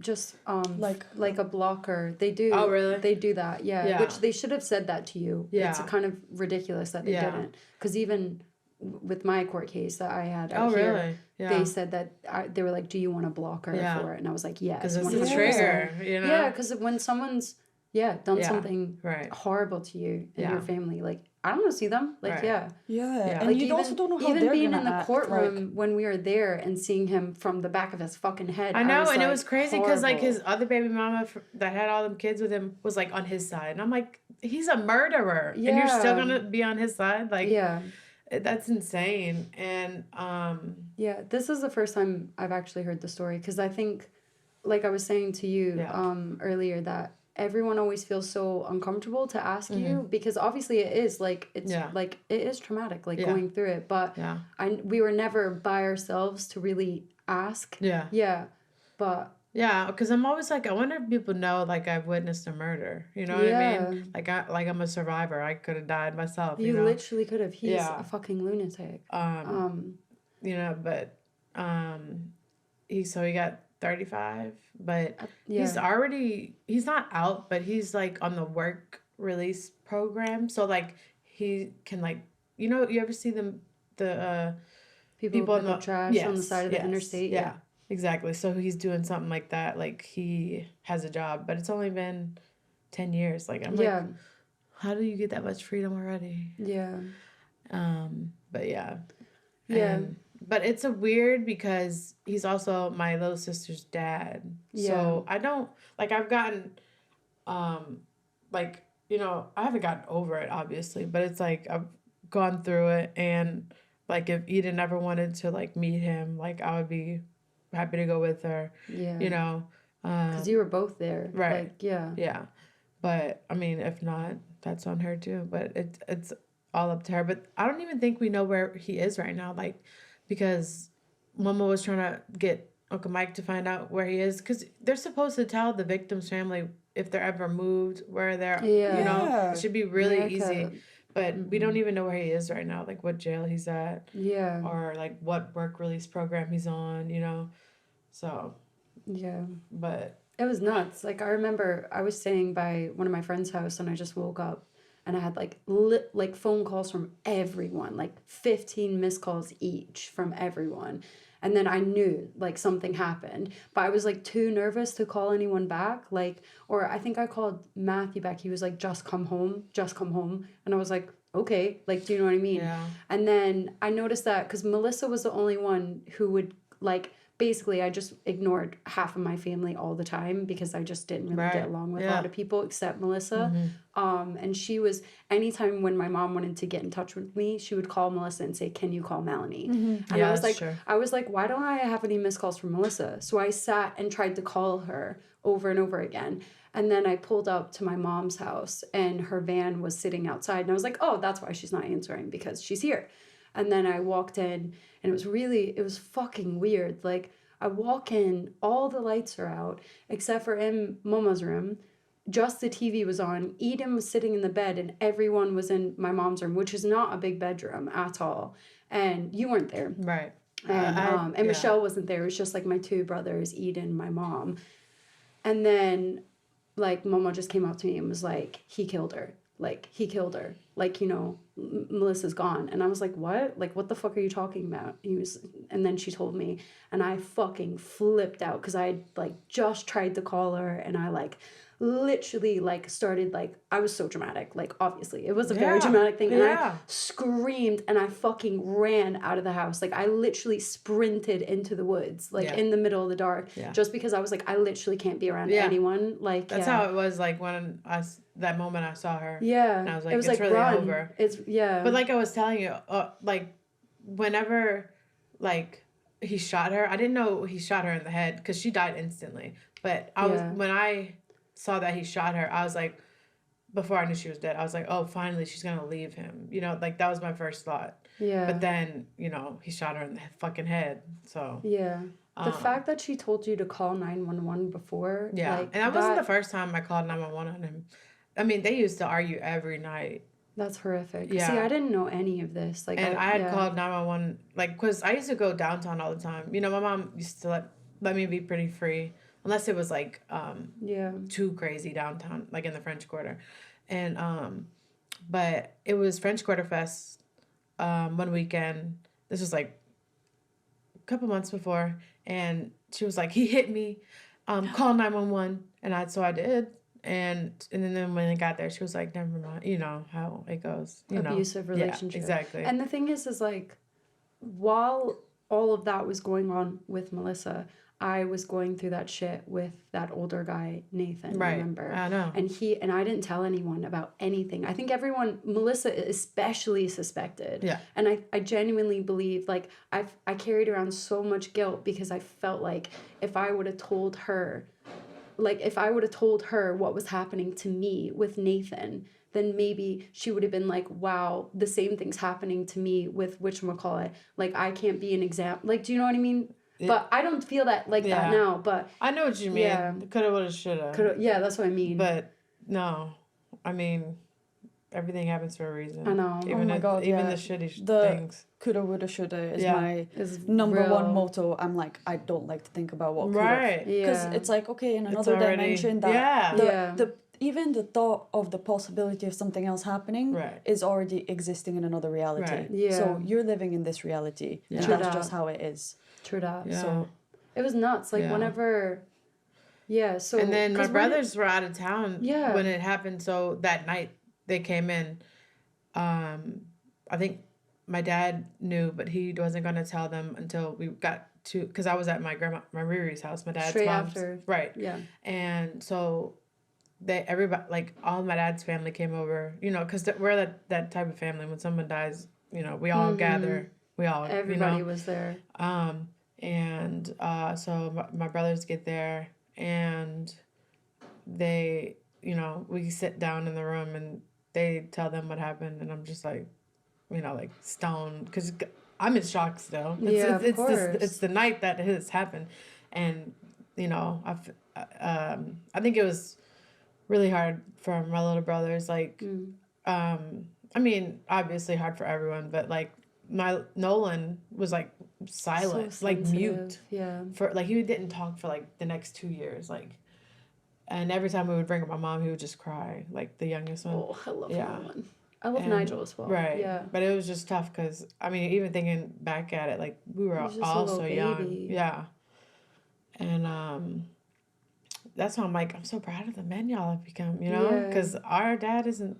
just like a blocker. They do. Oh really? They do that. Yeah. Which they should have said that to you. Yeah. It's kind of ridiculous that they didn't. Because even with my court case that I had out here, really? They said that they were like, "Do you want a blocker for it?" And I was like, "Yes." Because it's a trigger. You know? Yeah. Because when someone's done something horrible to you and your family, like, I don't want to see them. Like, yeah. And like, you also don't know how even they're being gonna in the act, courtroom like... when we were there and seeing him from the back of his fucking head. I know, and like, it was crazy because like horrible. his other baby mama that had all them kids with him was like on his side, and I'm like, he's a murderer, and you're still gonna be on his side, like that's insane. And this is the first time I've actually heard the story, because I think, like I was saying to you earlier, that everyone always feels so uncomfortable to ask you, because obviously it is like like it is traumatic, like going through it, but we were never by ourselves to really ask. But because I'm always like, I wonder if people know like I've witnessed a murder, you know what I mean? Like I'm a survivor. I could have died myself. You know? literally could have. He's a fucking lunatic. You know, but he got 35, but he's not out, but he's like on the work release program, so like he can, like, you know, you ever see the people pick up trash on the side of the interstate? Exactly. So he's doing something like that, like he has a job, but it's only been 10 years. Like I'm like, how do you get that much freedom already? But but it's a weird, because he's also my little sister's dad. So I don't, like, I've gotten, like, you know, I haven't gotten over it, obviously, but it's like I've gone through it. And, like, if Eden ever wanted to, like, meet him, like, I would be happy to go with her. You know? Because you were both there. Right. Like, But, I mean, if not, that's on her, too. But it's all up to her. But I don't even think we know where he is right now. Like, because Mama was trying to get Uncle Mike to find out where he is, because they're supposed to tell the victim's family if they're ever moved, where they're, you know, it should be really easy. But we don't even know where he is right now, like what jail he's at, or like what work release program he's on, you know. So but it was nuts. Like, I remember I was staying by one of my friend's house, and I just woke up. And I had like phone calls from everyone, like 15 missed calls each from everyone. And then I knew like something happened, but I was like too nervous to call anyone back. Like, or I think I called Matthew back. He was like, just come home. And I was like, okay, like, do you know what I mean? And then I noticed that because Melissa was the only one who would, like, basically, I just ignored half of my family all the time because I just didn't really get along with a lot of people except Melissa. And she was, anytime when my mom wanted to get in touch with me, she would call Melissa and say, can you call Melanie? And I was like, why don't I have any missed calls from Melissa? So I sat and tried to call her over and over again. And then I pulled up to my mom's house and her van was sitting outside. And I was like, oh, that's why she's not answering, because she's here. And then I walked in, and it was fucking weird. Like, I walk in, all the lights are out, except for in Mama's room. Just the TV was on. Eden was sitting in the bed, and everyone was in my mom's room, which is not a big bedroom at all. And you weren't there. Right. And Michelle wasn't there. It was just, like, my two brothers, Eden, my mom. And then, like, Mama just came up to me and was like, he killed her. Like, he killed her. Like, you know, Melissa's gone. And I was like, what? Like, what the fuck are you talking about? And then she told me, and I fucking flipped out because I had, like, just tried to call her, and I, like, literally, like, started, like, I was so dramatic. Like, obviously, it was a very dramatic thing. And I screamed, and I fucking ran out of the house. Like, I literally sprinted into the woods, like, in the middle of the dark, just because I was like, I literally can't be around anyone. Like, that's how it was, like, when that moment I saw her. And I was like, it was it's like, really run. over. But like I was telling you, like, whenever, like, he shot her. I didn't know he shot her in the head because she died instantly. But when I saw that he shot her, I was like, before I knew she was dead, I was like, oh, finally she's gonna leave him. You know, like that was my first thought. Yeah. But then, you know, he shot her in the fucking head. So yeah. The fact that she told you to call 911 before. Yeah. Like, and that wasn't the first time I called 911 on him. I mean, they used to argue every night. That's horrific. Yeah. See, I didn't know any of this. Like, and I had called 911, like, because I used to go downtown all the time. You know, my mom used to let me be pretty free, unless it was, like, too crazy downtown, like in the French Quarter. And, but it was French Quarter Fest one weekend. This was, like, a couple months before. And she was like, he hit me. Call 911. And so I did. And then when it got there, she was like, never mind. You know how it goes. Abusive relationship. Yeah, exactly. And the thing is like, while all of that was going on with Melissa, I was going through that shit with that older guy, Nathan, right. remember? I know. And I didn't tell anyone about anything. I think everyone, Melissa especially, suspected. Yeah. And I genuinely believe, like, I carried around so much guilt because I felt like if I would have told her what was happening to me with Nathan, then maybe she would have been like, wow, the same thing's happening to me with whatchamacallit. Like, I can't be an example. Like, do you know what I mean? But I don't feel that that now. But I know what you mean. Yeah. Coulda, woulda, shoulda. Yeah, that's what I mean. But no, I mean, everything happens for a reason. I know. Even the shitty things. Coulda, woulda, shoulda is my number one motto. I'm like, I don't like to think about what could have. Right. Because it's like, okay, in another dimension that even the thought of the possibility of something else happening is already existing in another reality. Right. Yeah. So you're living in this reality. Yeah. And that's just how it is. True that. Yeah. So it was nuts. Like whenever, so. And then my brothers were out of town when it happened. So that night they came in. I think my dad knew, but he wasn't going to tell them until we got to, because I was at my Riri's house, my dad's straight mom's. After. Right. Yeah. And so everybody, like all my dad's family came over, you know, because we're that type of family. When someone dies, you know, we all gather. Everybody was there. And so my brothers get there and they, you know, we sit down in the room and they tell them what happened. And I'm just like, you know, like stoned because I'm in shock still. It's the night that has happened. And, you know, I think it was really hard for my little brothers. Like, I mean, obviously hard for everyone, but like, my Nolan was like silent, so like mute. Yeah. For like he didn't talk for like the next 2 years, like, and every time we would bring up my mom, he would just cry, like the youngest one. Oh, I love Nolan. I love Nigel as well. Right. Yeah. But it was just tough because I mean, even thinking back at it, like we were all so young. Yeah. And that's why I'm like, I'm so proud of the men y'all have become, you know, because our dad isn't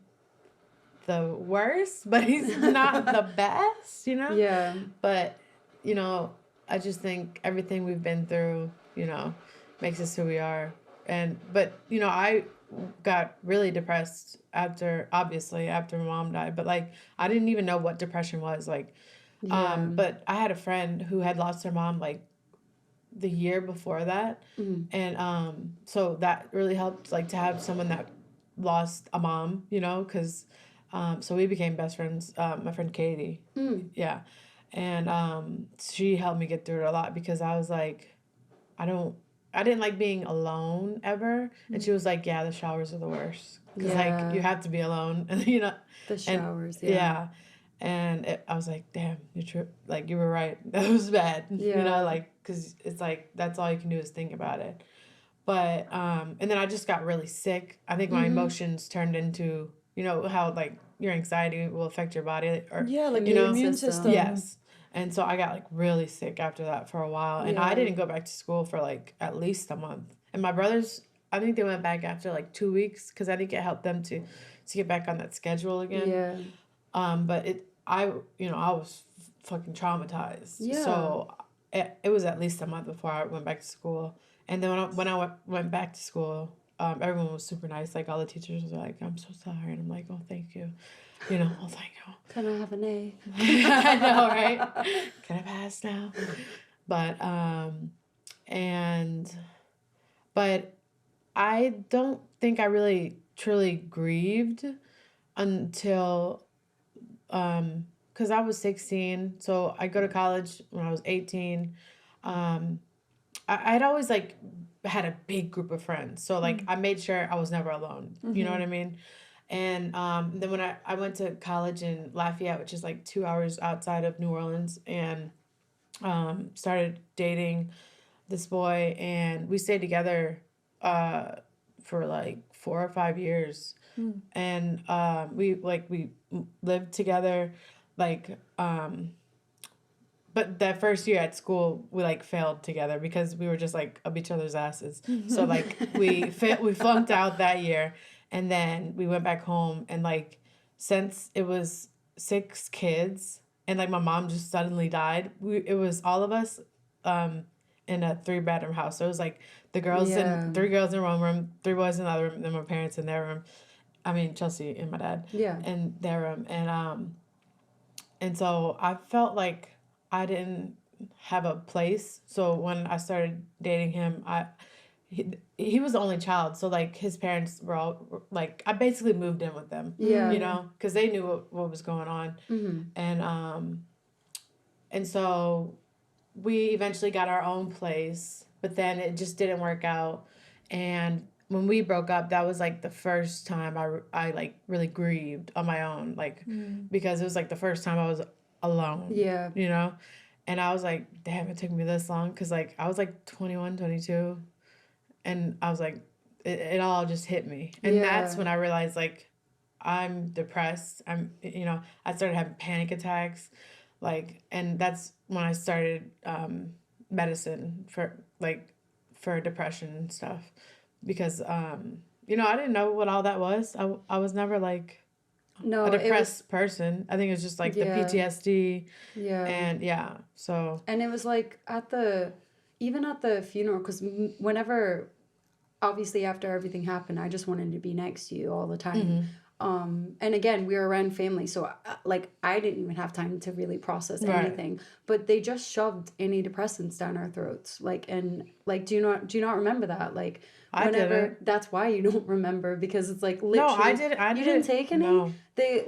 the worst, but he's not the best, you know? Yeah. But, you know, I just think everything we've been through, you know, makes us who we are. But, you know, I got really depressed after my mom died. But, like, I didn't even know what depression was. Like, but I had a friend who had lost her mom, like, the year before that. Mm-hmm. And so that really helped, like, to have someone that lost a mom, you know, because... so we became best friends, my friend Katie. Yeah. And she helped me get through it a lot because I was like, I didn't like being alone ever. And she was like, yeah, the showers are the worst. Because, like, you have to be alone. And, you know. The showers, Yeah. And I was like, damn, you were right. That was bad. Yeah. You know, like, because it's like, that's all you can do is think about it. But, and then I just got really sick. I think my emotions turned into... You know, how, like, your anxiety will affect your body. Or, like, you your know, immune system. Yes. And so I got, like, really sick after that for a while. And I didn't go back to school for, like, at least a month. And my brothers, I think they went back after, like, 2 weeks because I didn't help them to get back on that schedule again. Yeah. But I was fucking traumatized. Yeah. So it was at least a month before I went back to school. And then when I went back to school... everyone was super nice. Like, all the teachers were like, I'm so sorry. And I'm like, oh, thank you. You know, oh, thank you. Can I have an A? I know, right? Can I pass now? But but I don't think I really truly grieved until because I was 16, so I go to college when I was 18. I'd always like had a big group of friends, so like I made sure I was never alone. You know what I mean? And then when I went to college in Lafayette, which is like 2 hours outside of New Orleans, and started dating this boy, and we stayed together for like 4 or 5 years. And we lived together, like but that first year at school we like failed together because we were just like up each other's asses. So like we flunked out that year, and then we went back home, and like since it was 6 kids and like my mom just suddenly died, it was all of us in a 3-bedroom house. So it was like the girls in 3 girls in one room, 3 boys in another room, and then my parents in their room. I mean, Chelsea and my dad. Yeah. In their room. And so I felt like I didn't have a place. So when I started dating him, he was the only child. So like his parents were all like, I basically moved in with them. Yeah. You know, because they knew what was going on. And so we eventually got our own place, but then it just didn't work out. And when we broke up, that was like the first time I like really grieved on my own, like because it was like the first time I was alone. Yeah. You know? And I was like, damn, it took me this long, because like I was like 21, 22, and I was like, it all just hit me. And that's when I realized like I'm depressed. I started having panic attacks, like, and that's when I started medicine for depression and stuff. Because, I didn't know what all that was. I was never, like, a depressed person. I think it was just, like, the PTSD. Yeah. And, so. And it was, like, even at the funeral, because whenever, obviously, after everything happened, I just wanted to be next to you all the time. And again, we were around family, so I didn't even have time to really process anything. But they just shoved antidepressants down our throats, do you not remember that? Like, whenever that's why you don't remember, because it's like literally. No, I didn't. You didn't take any. No. They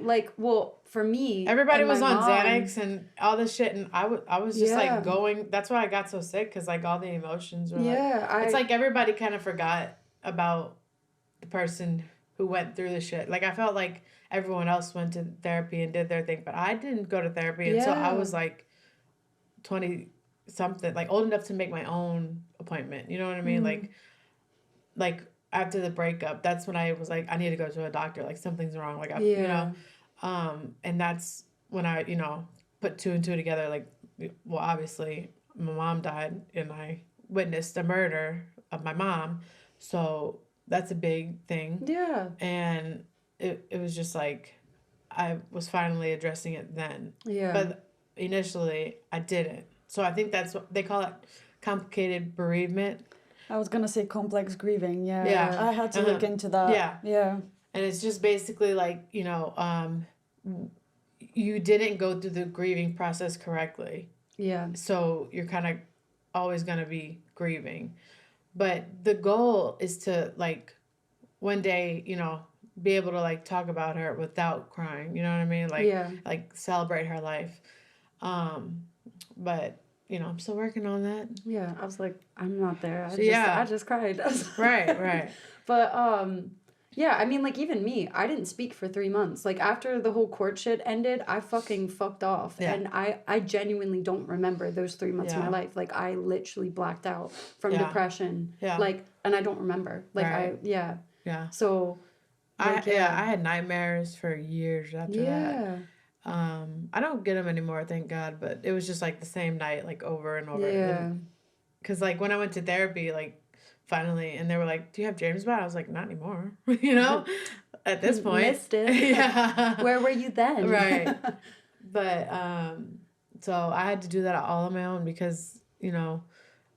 for me, everybody was on Xanax and all this shit, and I was just like going. That's why I got so sick, because like all the emotions were it's like everybody kind of forgot about the person who went through the shit. Like, I felt like everyone else went to therapy and did their thing, but I didn't go to therapy until I was, like, 20-something, like, old enough to make my own appointment. You know what I mean? Like, after the breakup, that's when I was like, I need to go to a doctor. Like, something's wrong. Like, and that's when I, put 2 and 2 together. Like, well, obviously, my mom died, and I witnessed a murder of my mom. So that's a big thing. Yeah. And it was just like, I was finally addressing it then. Yeah. But initially, I didn't. So I think that's what they call it, complicated bereavement. I was going to say complex grieving. Yeah. Yeah. I had to look into that. Yeah. Yeah. And it's just basically like, you didn't go through the grieving process correctly. Yeah. So you're kind of always going to be grieving. But the goal is to, like, one day, be able to, like, talk about her without crying. You know what I mean? Like, like celebrate her life. But, I'm still working on that. Yeah, I was like, I'm not there. I just cried. Right. But, yeah, I mean, like, even me, I didn't speak for 3 months. Like, after the whole court shit ended, I fucking fucked off. Yeah. And I genuinely don't remember those 3 months of my life. Like, I literally blacked out from depression. Yeah. Like, and I don't remember. Like, Yeah. So, like, I had nightmares for years after that. I don't get them anymore, thank God. But it was just, like, the same night, like, over and over. Yeah. Because, like, when I went to therapy, like, finally, and they were like, do you have dreams about it? I was like, not anymore. At this point. Missed it. Yeah. Where were you then? Right. But, so I had to do that all on my own because,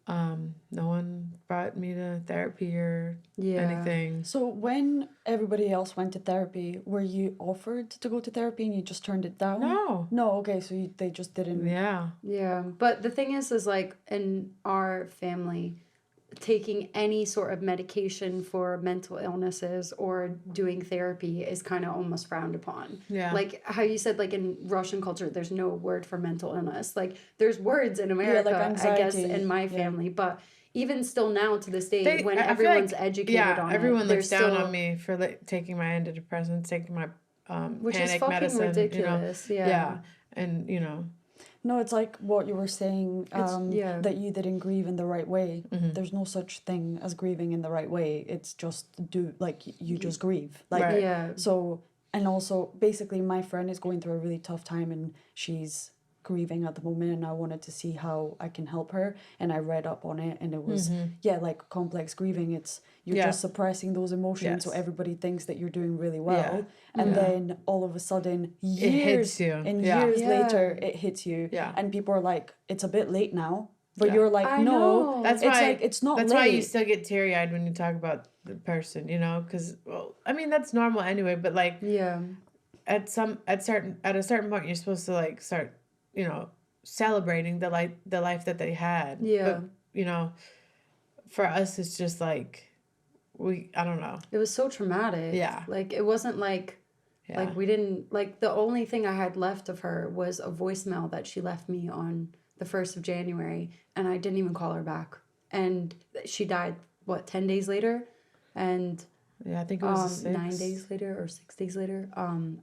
No one brought me to therapy or anything. So when everybody else went to therapy, were you offered to go to therapy and you just turned it down? No, okay, so they just didn't. Yeah, but the thing is like in our family, taking any sort of medication for mental illnesses or doing therapy is kind of almost frowned upon. Like how you said, like in Russian culture, there's no word for mental illness. Like there's words in America, like anxiety, I guess, in my family, but even still now to this day, when everyone's like, educated on everyone it, looks down on me for like taking my antidepressants, taking my which panic is fucking medicine, ridiculous. And No, it's like what you were saying, that you didn't grieve in the right way. There's no such thing as grieving in the right way. It's just you just grieve. Like, so, and also basically my friend is going through a really tough time and she's grieving at the moment, and I wanted to see how I can help her, and I read up on it, and it was like complex grieving. It's you're just suppressing those emotions, so everybody thinks that you're doing really well, and then all of a sudden years later it hits you, and people are like, it's a bit late now, but you're like, I know. That's why like, it's not that's late. why you still get teary-eyed when you talk about the person, because I mean that's normal anyway, but like at a certain point you're supposed to like start celebrating the life that they had. But, for us, it's just like, I don't know. It was so traumatic. Like, it wasn't like, like we didn't, like the only thing I had left of her was a voicemail that she left me on the 1st of January, and I didn't even call her back. And she died, 10 days later? And... I think it was 9 days later or 6 days later.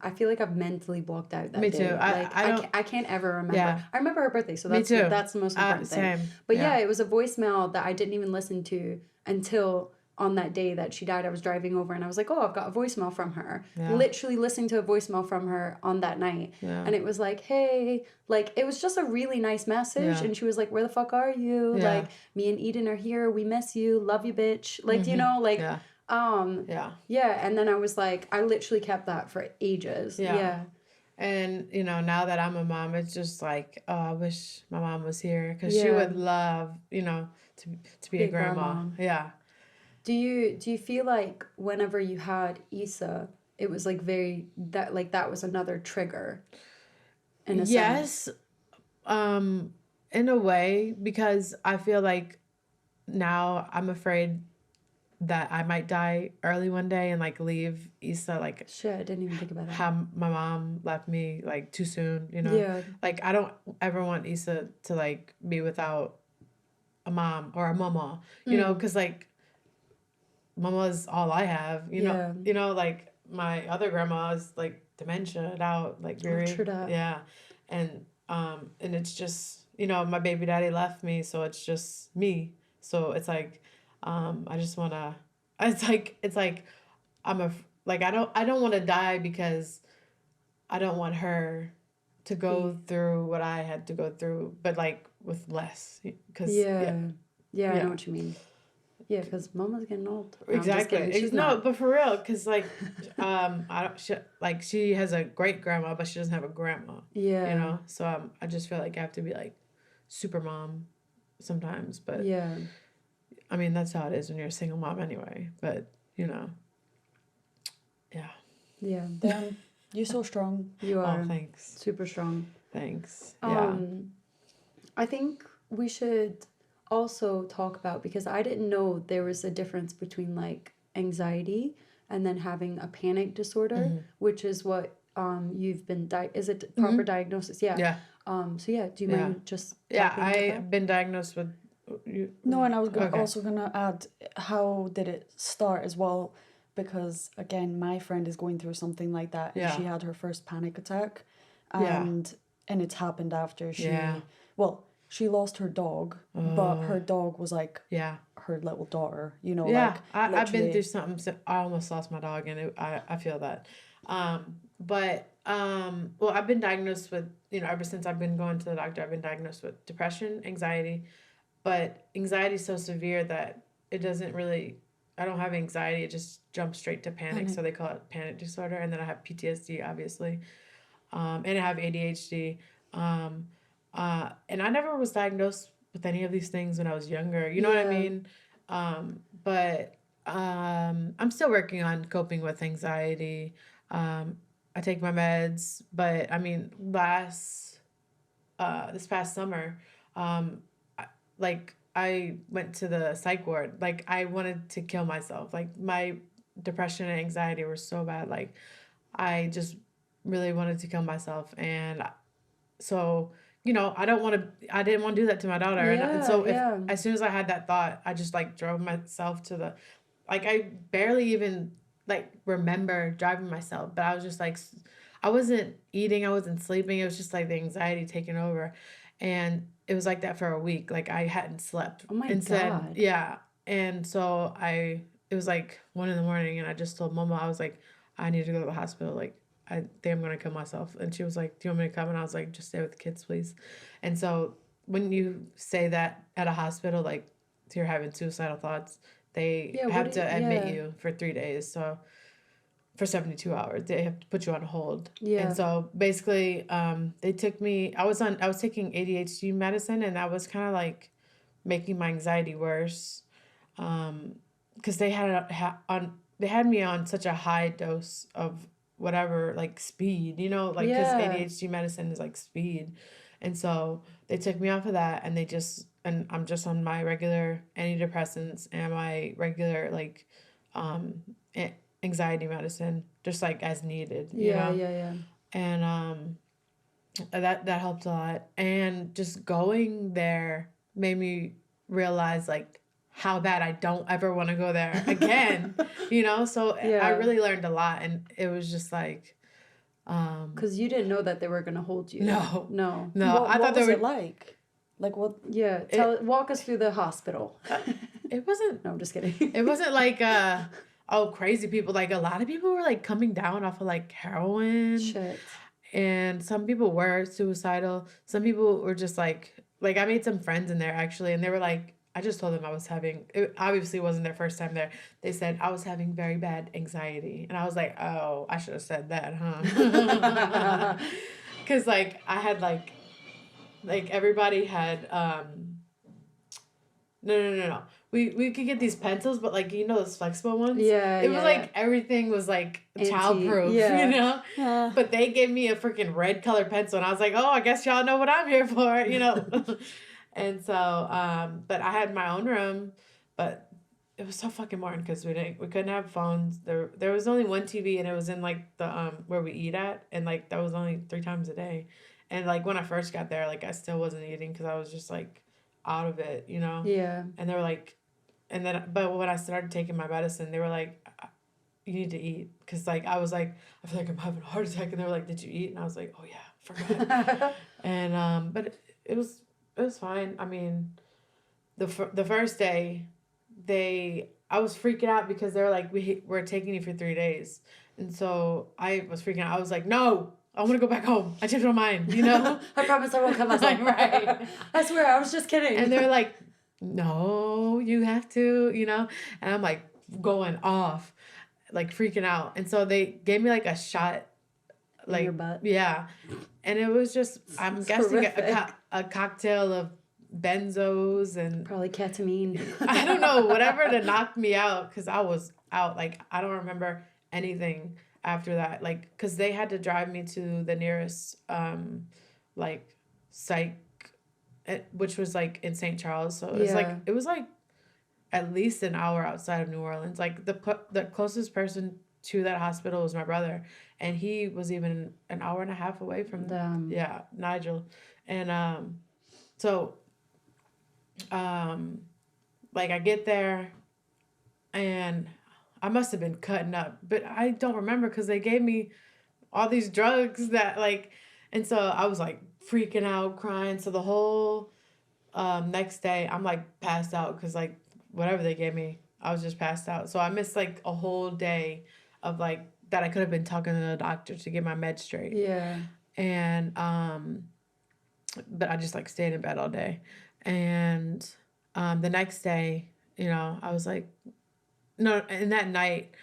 I feel like I've mentally blocked out that Me day. too. I can't ever remember. I remember her birthday, so that's the most important thing. But it was a voicemail that I didn't even listen to until on that day that she died. I was driving over and I was like, oh, I've got a voicemail from her. Literally listening to a voicemail from her on that night. And it was like, hey, like it was just a really nice message. And she was like, where the fuck are you? Like, me and Eden are here. We miss you. Love you, bitch. Like, and then I was like, I literally kept that for ages. And now that I'm a mom, it's just like, oh, I wish my mom was here, because she would love to be a grandma. Do you feel like whenever you had Issa, it was like that was another trigger in a sense? In a way, because I feel like now I'm afraid that I might die early one day and like leave Issa, like shit, I didn't even think about that. How my mom left me like too soon, Like I don't ever want Issa to like be without a mom or a mama, because like mama's all I have, like my other grandma is like dementia out, like very and it's just my baby daddy left me, so it's just me, so it's like I just want to, it's like I don't want to die because I don't want her to go through what I had to go through, but like with less, because I know what you mean. Yeah, because mama's getting old. No, exactly. But for real, because like she has a great grandma, but she doesn't have a grandma. So I just feel like I have to be like super mom sometimes, but I mean, that's how it is when you're a single mom anyway, but, Yeah. Damn, you're so strong. You are. Oh, thanks. Super strong. Thanks. I think we should also talk about, because I didn't know there was a difference between, like, anxiety and then having a panic disorder, which is what you've been, is it proper diagnosis? Yeah. So, do you mind just I've been diagnosed with... No, and I was also gonna add, how did it start as well? Because again, my friend is going through something like that. And she had her first panic attack, and it's happened after she lost her dog, but her dog was like her little daughter. Like I've been through something. So I almost lost my dog, and I feel that. Well, I've been diagnosed with ever since I've been going to the doctor. I've been diagnosed with depression, anxiety. But anxiety is so severe that it doesn't really, I don't have anxiety. It just jumps straight to panic. So they call it panic disorder. And then I have PTSD, obviously. And I have ADHD. And I never was diagnosed with any of these things when I was younger. You know what I mean? But I'm still working on coping with anxiety. I take my meds, but I mean, this past summer, I went to the psych ward. Like, I wanted to kill myself. Like, my depression and anxiety were so bad. Like, I just really wanted to kill myself. And so, you know, I didn't want to do that to my daughter. And so as soon as I had that thought, I just like drove myself to I barely even like remember driving myself, but I was just like, I wasn't eating, I wasn't sleeping. It was just like the anxiety taking over. And it was like that for a week. Like, I hadn't slept. Oh my God. Yeah. And so it was like 1 a.m, and I just told Mama, I was like, I need to go to the hospital. Like, I think I'm going to kill myself. And she was like, do you want me to come? And I was like, just stay with the kids, please. And so when you say that at a hospital, like, you're having suicidal thoughts, they have to admit you for 3 days. So for 72 hours, they have to put you on hold. Yeah. And so basically, they took me, I was taking ADHD medicine, and that was kind of like making my anxiety worse. Cause they had me on such a high dose of whatever, like speed, you know, like, cause ADHD medicine is like speed. And so they took me off of that, and and I'm just on my regular antidepressants and my regular, like, anxiety medicine, just like as needed, you know? Yeah. And, that helped a lot. And just going there made me realize, like, how bad I don't ever want to go there again, you know? So I really learned a lot, and it was just like, because you didn't know that they were going to hold you. No. What was it like? Like, what? Yeah. Walk us through the hospital. It wasn't. No, I'm just kidding. It wasn't like, crazy people. Like, a lot of people were like coming down off of like heroin. Shit. And some people were suicidal. Some people were just like I made some friends in there actually, and they were like, I just told them it obviously wasn't their first time there. They said I was having very bad anxiety. And I was like, oh, I should have said that, huh? Because like I had like everybody had, no. We could get these pencils, but like, you know, those flexible ones? Yeah. It was like everything was like childproof, you know? But they gave me a freaking red colored pencil, and I was like, oh, I guess y'all know what I'm here for, you know? And so, but I had my own room, but it was so fucking boring because we couldn't have phones. There was only one TV, and it was in like the where we eat at, and like that was only 3 times a day. And like when I first got there, like I still wasn't eating because I was just like out of it, you know? Yeah. And they were like, but when I started taking my medicine, they were like, you need to eat. Because like I was like, I feel like I'm having a heart attack, and they were like, did you eat? And I was like, oh yeah, forgot. And but it was fine. I mean, the first day, I was freaking out because they were like, we're taking you for 3 days. And so I was freaking out. I was like, no, I want to go back home. I changed my mind, you know? I promise I won't cut myself. Right. I swear, I was just kidding. And they're like, no, you have to, you know? And I'm like going off, like freaking out. And so they gave me like a shot, like, in your butt. Yeah. And it was just, I'm guessing a cocktail of benzos and probably ketamine. I don't know, whatever to knock me out, because I was out. Like, I don't remember anything after that. Like, because they had to drive me to the nearest like psych, which was like in St. Charles. So it was like at least an hour outside of New Orleans. Like the closest person to that hospital was my brother, and he was even an hour and a half away from them. Yeah, Nigel. And so like I get there, and I must have been cutting up, but I don't remember because they gave me all these drugs that like, and so I was like freaking out, crying. So the whole next day I'm like passed out because like whatever they gave me, I was just passed out. So I missed like a whole day of like that I could have been talking to the doctor to get my meds straight. Yeah. And but I just like stayed in bed all day. And the next day, you know, I was like, no, and that night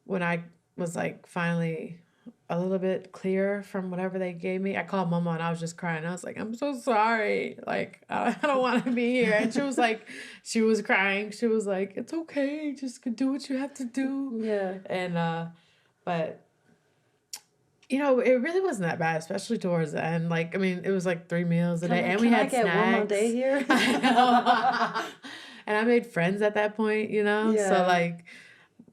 when I was like finally a little bit clearer from whatever they gave me. I called Mama and I was just crying. I was like, I'm so sorry. Like, I don't want to be here. And she was like, she was crying. She was like, it's okay. Just do what you have to do. Yeah. And, but, you know, it really wasn't that bad, especially towards the end. Like, I mean, it was like 3 meals a day. And we had snacks. Can I get one more day here? And I made friends at that point, you know? Yeah. So, like,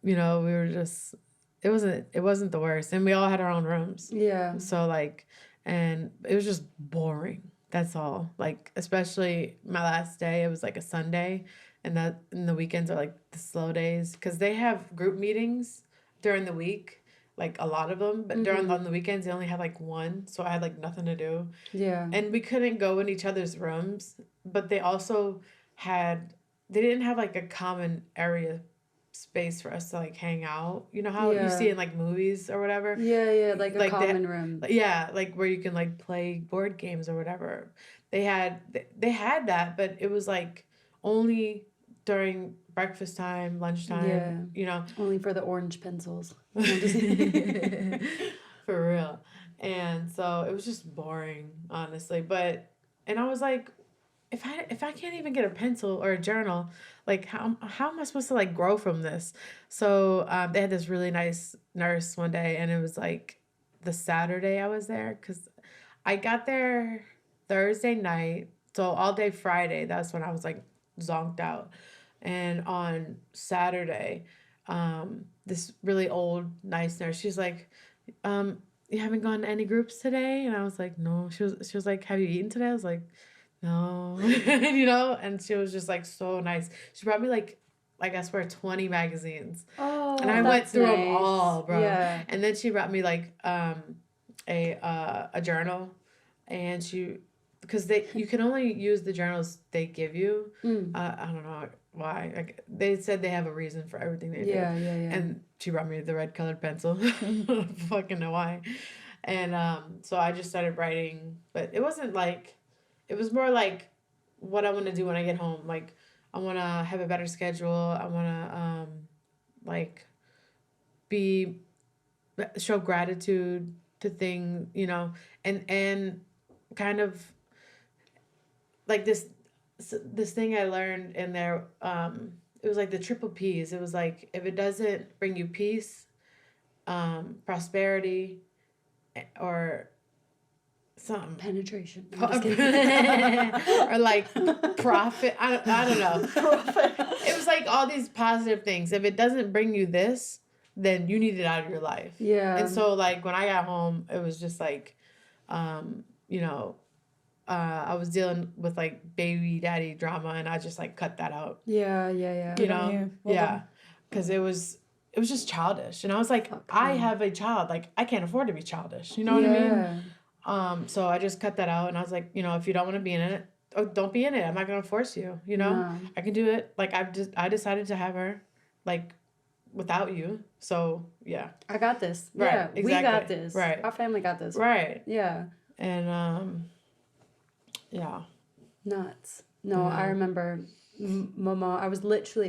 you know, we were just... It wasn't the worst. And we all had our own rooms. Yeah. So, like, and it was just boring. That's all. Like, especially my last day, it was like a Sunday. And the weekends are like the slow days. Because they have group meetings during the week. Like, a lot of them. But on the weekends, they only had like one. So I had like nothing to do. Yeah. And we couldn't go in each other's rooms. But they also they didn't have like a common area space for us to like hang out. You know how you see in like movies or whatever? Yeah, like a common room. Yeah, like where you can like play board games or whatever. They had that, but it was like only during breakfast time, lunchtime, you know. Only for the orange pencils. For real. And so it was just boring, honestly. And I was like, if I can't even get a pencil or a journal, like how am I supposed to like grow from this? So they had this really nice nurse one day, and it was like the Saturday I was there, because I got there Thursday night, so all day Friday, that's when I was like zonked out. And on Saturday, this really old nice nurse, she's like, you haven't gone to any groups today? And I was like, no. She was like, have you eaten today? I was like, no. You know, and she was just like so nice. She brought me like I swear 20 magazines. Oh, and I went through them nice. all, bro. Yeah. And then she brought me like a journal, and because you can only use the journals they give you. I don't know why. Like, they said they have a reason for everything they do. Yeah. And she brought me the red colored pencil. I don't fucking know why. And so I just started writing, but it wasn't like. It was more like what I want to do when I get home. Like, I want to have a better schedule. I want to, like, show gratitude to things, you know, and kind of, like, this thing I learned in there, it was like the triple P's. It was like, if it doesn't bring you peace, prosperity, or... something. Penetration. Or like profit. I don't know. Profit. It was like all these positive things. If it doesn't bring you this, then you need it out of your life. Yeah. And so like when I got home, it was just like, you know, I was dealing with like baby daddy drama, and I just like cut that out. Yeah. You know? Well, because it was just childish. And I was like, I have a child. Like, I can't afford to be childish. You know what I mean? So I just cut that out, and I was like, you know, if you don't want to be in it, don't be in it. I'm not gonna force you. You know, I can do it. Like, I decided to have her, like, without you. So yeah, I got this. Right, yeah, exactly. We got this. Right, our family got this. Right. Yeah. And yeah. Nuts. No, I remember. Mama, it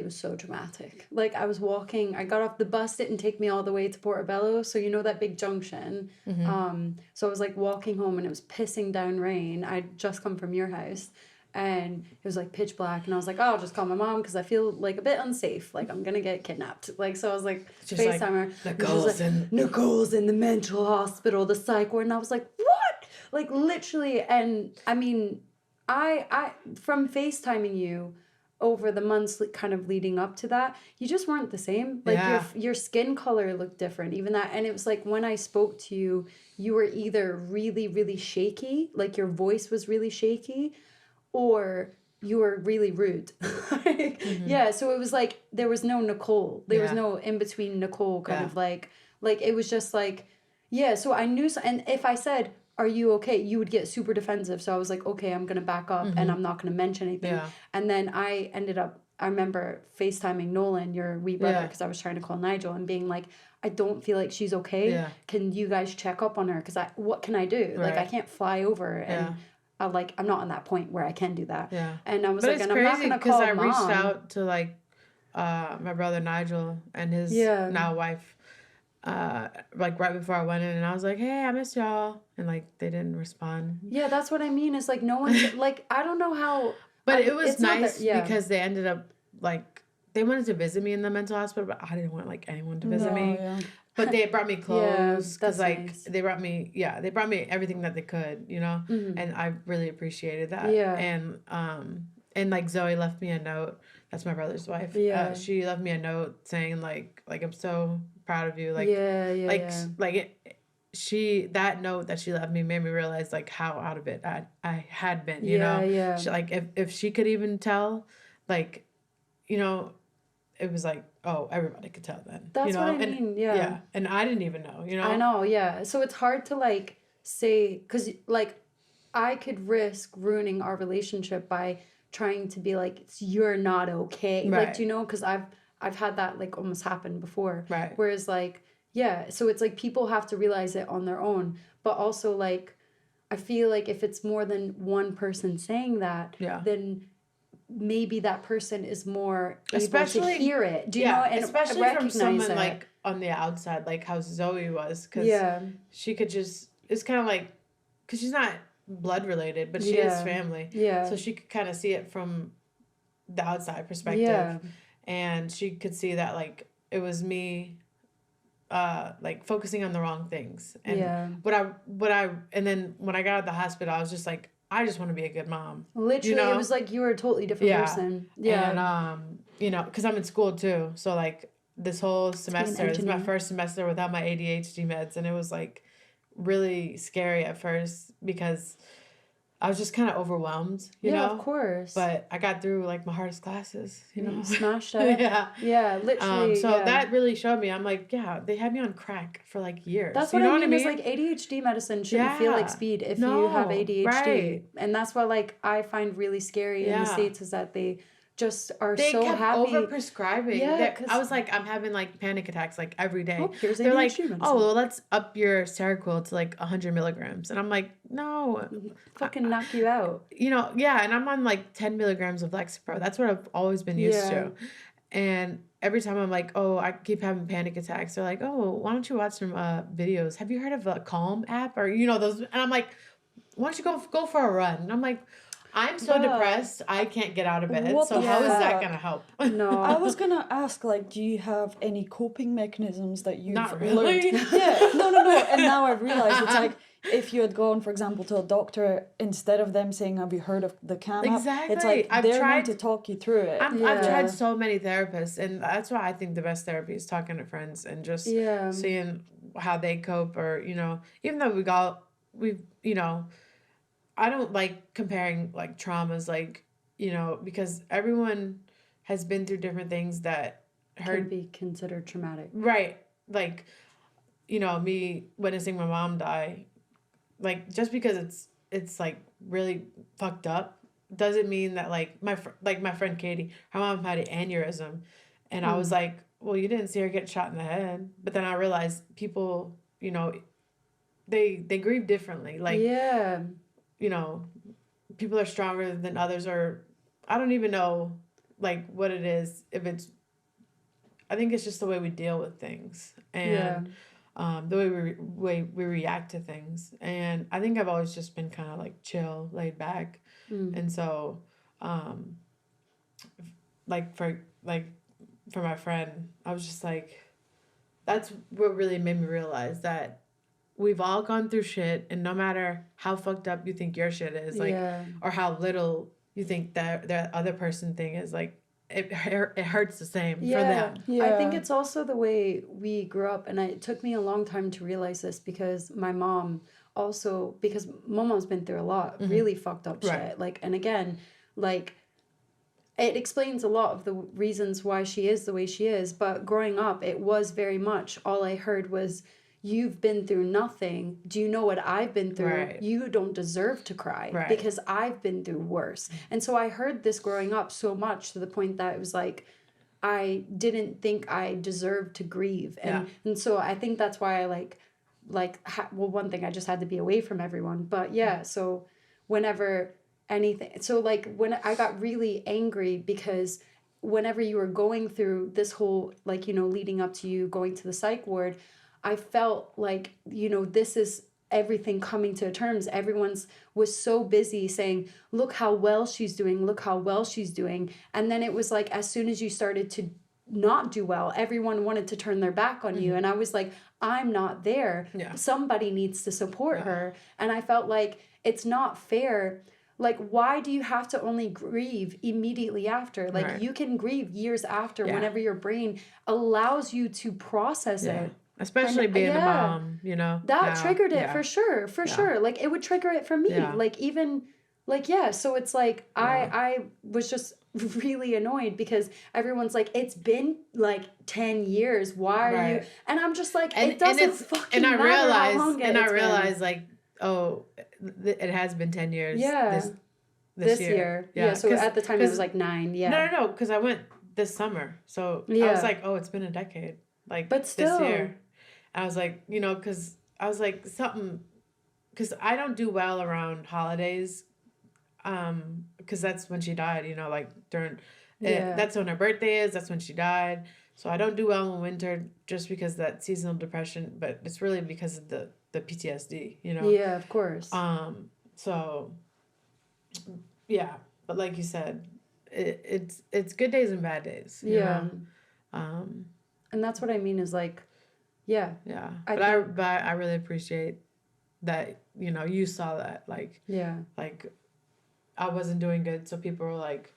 was so dramatic. Like, I was walking, I got off the bus, didn't take me all the way to Portobello, so you know that big junction. So I was like walking home, and it was pissing down rain. I'd just come from your house, and it was like pitch black, and I was like, oh, I'll just call my mom because I feel like a bit unsafe, like I'm gonna get kidnapped. Like, so I was like, FaceTime her. Nicole's in the mental hospital, the psych ward, and I was like, what? Like, literally. And I mean, I from FaceTiming you over the months kind of leading up to that, you just weren't the same. Like, your skin color looked different, even that. And it was like, when I spoke to you, you were either really, really shaky, like your voice was really shaky, or you were really rude. Yeah, so it was like, there was no Nicole. There was no in-between Nicole, kind of like it was just like, yeah, so I knew, and if I said, are you okay? You would get super defensive. So I was like, okay, I'm going to back up and I'm not going to mention anything. Yeah. And then I remember FaceTiming Nolan, your wee brother, because I was trying to call Nigel, and being like, I don't feel like she's okay. Yeah. Can you guys check up on her? Because what can I do? Right. Like, I can't fly over and I'm not on that point where I can do that. Yeah. And I was like, and I'm not going to call Mom. I reached out to like my brother Nigel and his now wife. like right before I went in, and I was like, hey, I miss y'all. And like, they didn't respond. Yeah, that's what I mean. It's like, no one's like, I don't know how. But it was nice because they ended up like, they wanted to visit me in the mental hospital, but I didn't want like anyone to visit me. Yeah. But they brought me clothes because like nice. They brought me everything that they could, you know, and I really appreciated that. Yeah. And like Zoe left me a note. That's my brother's wife. Yeah. She left me a note saying like I'm so proud of you. Like that note that she left me made me realize like how out of it I had been. You know. Yeah. She, like if she could even tell, like, you know, it was like, oh, everybody could tell then. That's you know? What I mean, yeah. Yeah, and I didn't even know, you know? I know, yeah. So it's hard to, like, say, because, like, I could risk ruining our relationship by trying to be like, you're not okay. Right. Like, do you know? Because I've had that, like, almost happen before. Right. Whereas, like, yeah, so it's like people have to realize it on their own. But also, like, I feel like if it's more than one person saying that, then maybe that person is more able to hear it. Do you know? And especially from someone like on the outside, like how Zoe was, because she could just. It's kind of like, because she's not blood related, but she is family. Yeah. So she could kind of see it from the outside perspective. Yeah. And she could see that like it was me, like focusing on the wrong things. And and then when I got out of the hospital, I was just like, I just want to be a good mom. Literally, you know? It was like you were a totally different person. Yeah. And, you know, because I'm in school too. So, like, this whole semester, it's my first semester without my ADHD meds. And it was, like, really scary at first because I was just kind of overwhelmed, you know? Yeah, of course. But I got through, like, my hardest classes, you know? You smashed it. Yeah, literally. So that really showed me. I'm like, yeah, they had me on crack for, like, years. That's what I mean? Is, like, ADHD medicine shouldn't feel like speed if you have ADHD. Right. And that's what, like, I find really scary in the States is that they just are so happy. They kept over-prescribing. Yeah, I was like, I'm having, like, panic attacks, like, every day. Oh, here's They're like, medicine. oh, well, let's up your Seroquel to, like, 100 milligrams. And I'm like, no. Fucking knock you out. You know, yeah, and I'm on, like, 10 milligrams of Lexapro. That's what I've always been used to. And every time I'm like, oh, I keep having panic attacks. They're like, oh, why don't you watch some videos? Have you heard of a Calm app? Or, you know, those. And I'm like, why don't you go for a run? And I'm like, I'm so depressed, I can't get out of bed. So how is that going to help? No. I was going to ask, like, do you have any coping mechanisms that you've Not really. learned? Yeah, no. And now I've realized it's like, if you had gone, for example, to a doctor, instead of them saying, have you heard of the Calm app? It's like, they're meant to talk you through it. I've tried so many therapists, and that's why I think the best therapy is talking to friends and just seeing how they cope, or, you know, even though we've you know, I don't like comparing, like, traumas, like, you know, because everyone has been through different things that can be considered traumatic. Right. Like, you know, me witnessing my mom die, like, just because it's like, really fucked up, doesn't mean that, like, my friend Katie, her mom had an aneurysm, and I was like, well, you didn't see her get shot in the head. But then I realized people, you know, they grieve differently. Like, you know, people are stronger than others, or I don't even know, like, what it is. If it's, I think it's just the way we deal with things, and the way we react to things. And I think I've always just been kind of like chill, laid back, and so, like for my friend, I was just like, that's what really made me realize that we've all gone through shit, and no matter how fucked up you think your shit is, like, or how little you think that the other person thing is, like, it hurts the same for them. Yeah. I think it's also the way we grew up, and it took me a long time to realize this because my mom also, because my mom's been through a lot, really fucked up shit. Like, and again, like, it explains a lot of the reasons why she is the way she is, but growing up, it was very much, all I heard was, you've been through nothing. Do you know what I've been through? Right. You don't deserve to cry because I've been through worse. And so I heard this growing up so much to the point that it was like, I didn't think I deserved to grieve. And so I think that's why I well, one thing, I just had to be away from everyone. But so whenever anything, so like when I got really angry because whenever you were going through this whole, like, you know, leading up to you going to the psych ward, I felt like, you know, this is everything coming to terms. Everyone's was so busy saying, look how well she's doing, look how well she's doing. And then it was like, as soon as you started to not do well, everyone wanted to turn their back on you. And I was like, I'm not there. Somebody needs to support her. And I felt like it's not fair. Like, why do you have to only grieve immediately after? Like, you can grieve years after whenever your brain allows you to process it. Especially being a mom, you know. That triggered it for sure. For sure. Like, it would trigger it for me. Like, even, like, so it's like, I was just really annoyed because everyone's like, it's been like 10 years. Why are you? And I'm just like, it doesn't fucking matter how long it's been. I realized, like, oh, it has been 10 years. This year. Yeah. So at the time it was like 9. Yeah. No. Because I went this summer. So I was like, oh, it's been a decade. Like, but still, this year. I was like, you know, because I was like, because I don't do well around holidays, because that's when she died, you know, like that's when her birthday is, that's when she died. So I don't do well in winter just because that seasonal depression, but it's really because of the PTSD, you know? Yeah, of course. So, yeah, but like you said, it's good days and bad days. You know? And that's what I mean is like, but I really appreciate that, you know, you saw that, like, like I wasn't doing good, so people were like,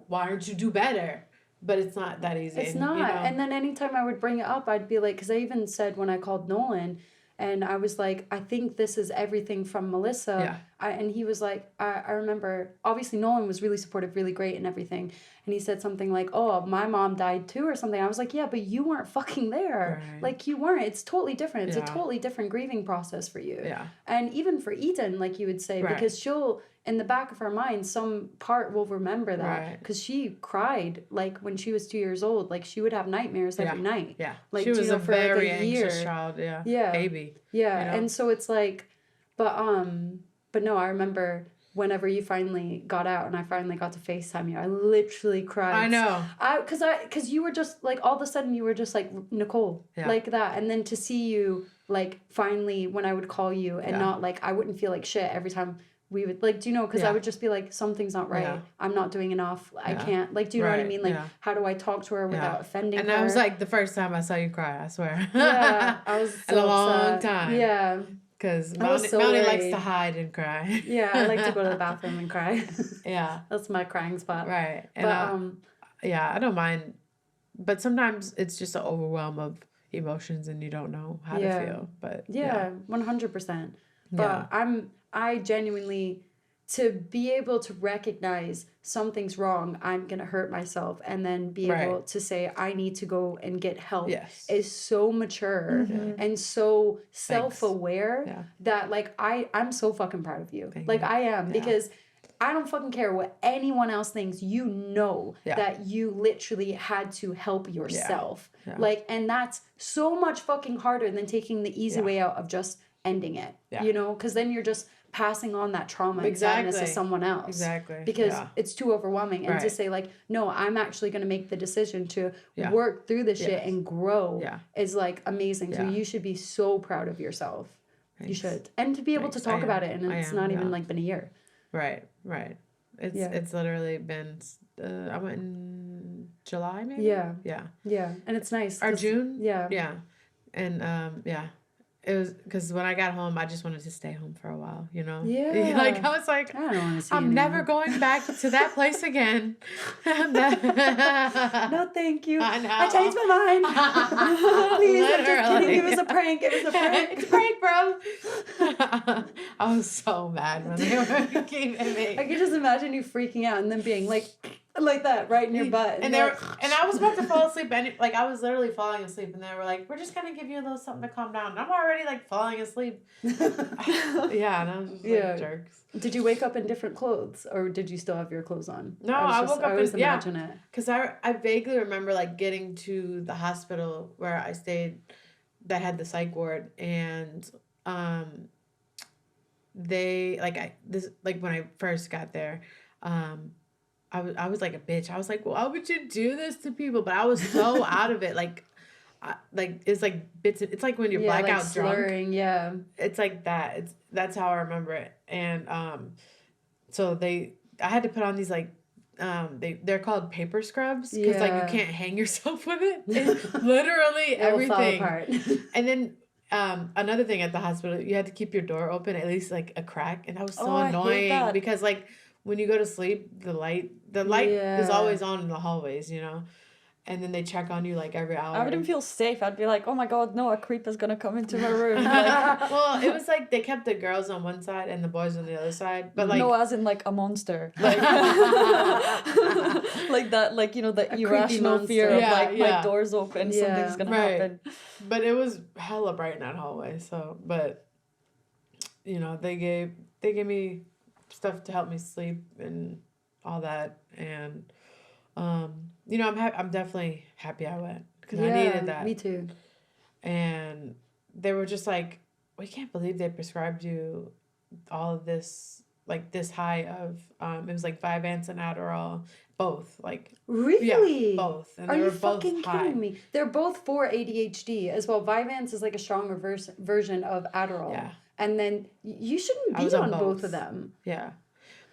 why aren't you do better? But it's not that easy. It's not. You know? And then anytime I would bring it up, I'd be like, because I even said when I called Nolan, and I was like, I think this is everything from Melissa. And he was like, I remember, obviously Nolan was really supportive, really great and everything. And he said something like, oh, my mom died too or something. I was like, yeah, but you weren't fucking there. Right. Like, you weren't. It's totally different. It's a totally different grieving process for you. And even for Eden, like you would say, because she'll, in the back of her mind, some part will remember that. Because she cried, like, when she was 2 years old. Like, she would have nightmares every night. Like, she was a very anxious child. Baby. You know? And so it's like, but no, I remember whenever you finally got out and I finally got to FaceTime you, I literally cried. I know. Because you were just, like, all of a sudden you were just like, Nicole, like that. And then to see you, like, finally, when I would call you and not, like, I wouldn't feel like shit every time we would, like, do you know, because I would just be like, something's not right. I'm not doing enough. I can't, like, do you know what I mean? Like, how do I talk to her without offending her? And that was, like, the first time I saw you cry, I swear. I was so in a long time. Yeah. Because Melanie likes to hide and cry. I like to go to the bathroom and cry. That's my crying spot. Right. And but, I don't mind. But sometimes it's just an overwhelm of emotions and you don't know how to feel. But 100%. But I genuinely, to be able to recognize something's wrong, I'm going to hurt myself, and then be able to say, I need to go and get help is so mature and so self-aware that, like, I'm so fucking proud of you. Like, I am, because I don't fucking care what anyone else thinks. You know that you literally had to help yourself. Like, and that's so much fucking harder than taking the easy way out of just ending it, you know, because then you're just passing on that trauma and sadness to someone else. Because it's too overwhelming. And to say, like, no, I'm actually going to make the decision to work through this shit and grow is, like, amazing. So you should be so proud of yourself. Thanks. You should. And to be able to talk about it, and it's not even, like, been a year. Right. It's literally been, I went in July, maybe? Yeah. And it's nice. Or June? Yeah. And, it was because when I got home, I just wanted to stay home for a while, you know? Like, I was like, I'm never going back to that place again. No, thank you. I know. I changed my mind. Please, I'm just kidding. It was a prank. It's a prank, bro. I was so mad when they were keeping me. I could just imagine you freaking out and then being like that right in your butt. And I was about to fall asleep, and like, I was literally falling asleep, and they were like, we're just gonna give you a little something to calm down. And I'm already, like, falling asleep. And I was just like, jerks. Did you wake up in different clothes, or did you still have your clothes on? No, I woke up I always imagine it. Because I vaguely remember, like, getting to the hospital where I stayed that had the psych ward, and they, like, when I first got there, I was like a bitch. I was like, well, why would you do this to people? But I was so out of it. Like, like it's like bits. It's like when you're blackout like slurring, drunk. Yeah, it's like that. That's how I remember it. And so I had to put on these like they're called paper scrubs because like you can't hang yourself with it. It's literally everything. Fall apart. And then another thing at the hospital, you had to keep your door open at least like a crack, and that was so annoying because like when you go to sleep, the light is always on in the hallways, you know. And then they check on you like every hour. I wouldn't feel safe. I'd be like, oh my God, no, a creep is going to come into my room. Like, well, it was like they kept the girls on one side and the boys on the other side. But like, no, as in like a monster. Like, like that, like, you know, the irrational fear of like my door's open, something's going to happen. But it was hella bright in that hallway. So, but, you know, they gave me stuff to help me sleep and all that. And... you know, I'm definitely happy I went because I needed that. Me too. And they were just like, we can't believe they prescribed you all of this, like this high of, it was like Vyvanse and Adderall, both. Like, really? Yeah, both. And Are they you were both fucking high. kidding me? They're both for ADHD as well. Vyvanse is like a stronger version of Adderall. Yeah. And then you shouldn't be on both of them. Yeah.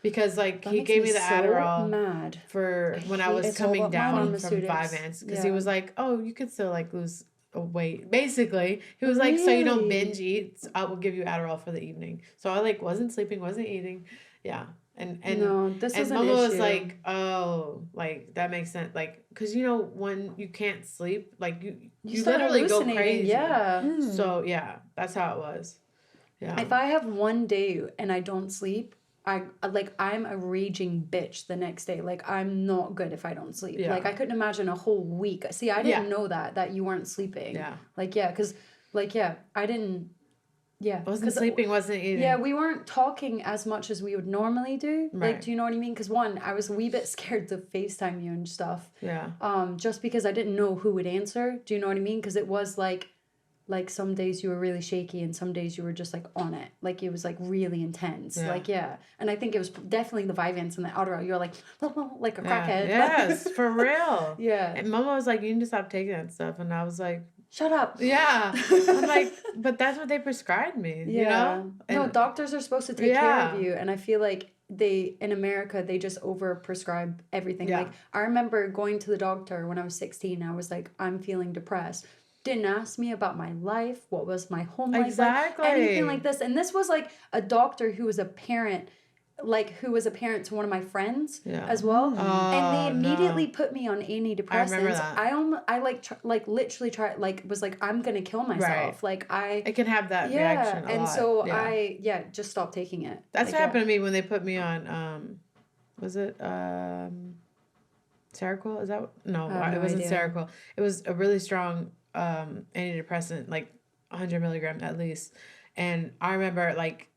Because, like, he gave me the Adderall for when I was coming down from Vyvanse. Because he was like, oh, you could still, like, lose weight. Basically, he was like, so you don't binge eat, I will give you Adderall for the evening. So I, like, wasn't sleeping, wasn't eating. Yeah. And no, this is an Mama issue. was like, oh, like, that makes sense. Like, because, you know, when you can't sleep, like, you literally go crazy. Yeah. So, yeah, that's how it was. Yeah. If I have one day and I don't sleep, I'm a raging bitch the next day. Like, I'm not good if I don't sleep. Yeah. Like, I couldn't imagine a whole week. See, I didn't know that you weren't sleeping. Yeah. Like, yeah, because, like, yeah, I didn't, yeah. Wasn't sleeping, wasn't eating. Yeah, we weren't talking as much as we would normally do. Right. Like, do you know what I mean? Because, one, I was a wee bit scared to FaceTime you and stuff. Yeah. Just because I didn't know who would answer. Do you know what I mean? Because it was, like some days you were really shaky and some days you were just like on it. Like it was like really intense. Yeah. Like, yeah. And I think it was definitely the Vyvanse and the Adderall. You were like a crackhead. Yes, for real. Yeah. And Mama was like, you need to stop taking that stuff. And I was like, shut up. Yeah. I'm like, but that's what they prescribed me, you know? And no, doctors are supposed to take care of you. And I feel like in America, they just over prescribe everything. Yeah. Like I remember going to the doctor when I was 16. I was like, I'm feeling depressed. Didn't ask me about my life, what was my home life like, anything like this. And this was like a doctor who was a parent, to one of my friends as well. And they immediately put me on antidepressants. I remember that. I literally tried, was like, I'm going to kill myself. Right. Like I can have that reaction a lot. So I just stopped taking it. That's what happened to me when they put me on, was it, Seroquel? Is that, no, it wasn't Seroquel. It was a really strong antidepressant, like 100 milligrams at least. And I remember like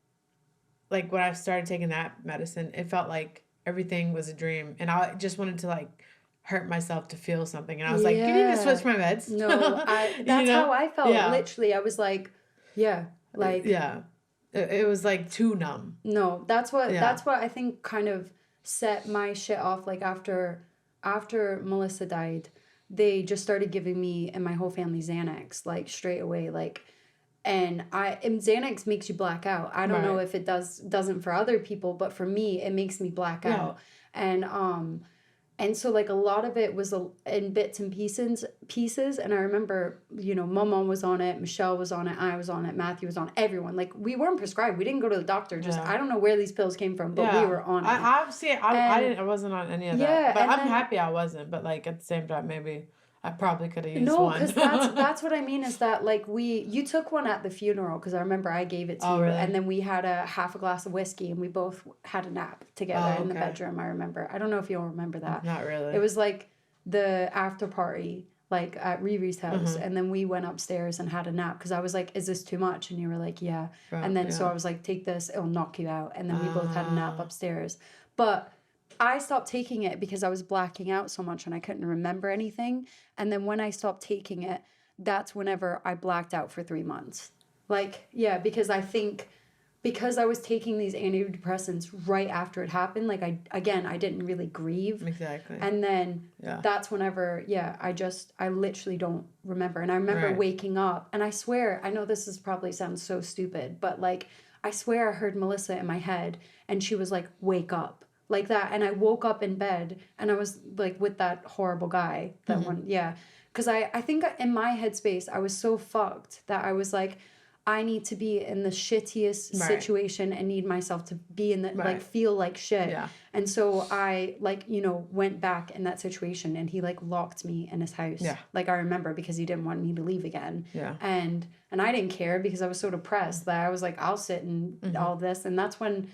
when I started taking that medicine, it felt like everything was a dream, and I just wanted to like hurt myself to feel something. And I was like, you need to switch my meds. No, that's how I felt. Yeah. Literally, I was like, it was like too numb. No, that's what I think kind of set my shit off. Like after Melissa died, they just started giving me and my whole family Xanax, like straight away, like, and Xanax makes you black out. I don't know if it doesn't for other people, but for me, it makes me black out. And so like a lot of it was in bits and pieces. And I remember, you know, Mama was on it, Michelle was on it, I was on it, Matthew was on it, everyone. Like we weren't prescribed. We didn't go to the doctor. Just I don't know where these pills came from, but we were on it. I wasn't on any of that. But I'm happy I wasn't. But like at the same time, maybe I probably could have used one. No, because that's what I mean is that like you took one at the funeral because I remember I gave it to you, really? And then we had half a glass of whiskey and we both had a nap together in the bedroom. I remember. I don't know if you'll remember that. Not really. It was like the after party, like at Riri's house, and then we went upstairs and had a nap because I was like, "Is this too much?" And you were like, "Yeah." And then so I was like, "Take this, it'll knock you out." And then we both had a nap upstairs, but I stopped taking it because I was blacking out so much and I couldn't remember anything. And then when I stopped taking it, that's whenever I blacked out for 3 months. Like, yeah, because because I was taking these antidepressants right after it happened, like I didn't really grieve. Exactly. And then that's whenever, I literally don't remember. And I remember waking up, and I swear, I know this is probably sounds so stupid, but like, I swear I heard Melissa in my head, and she was like, wake up, like that. And I woke up in bed, and I was like with that horrible guy, that one. Yeah. Because I think in my headspace, I was so fucked that I was like, I need to be in the shittiest situation and need myself to be in the, like, feel like shit. Yeah. And so I, like, you know, went back in that situation, and he, like, locked me in his house. Yeah. Like, I remember, because he didn't want me to leave again. Yeah. And I didn't care, because I was so depressed that I was like, I'll sit and all this. And that's when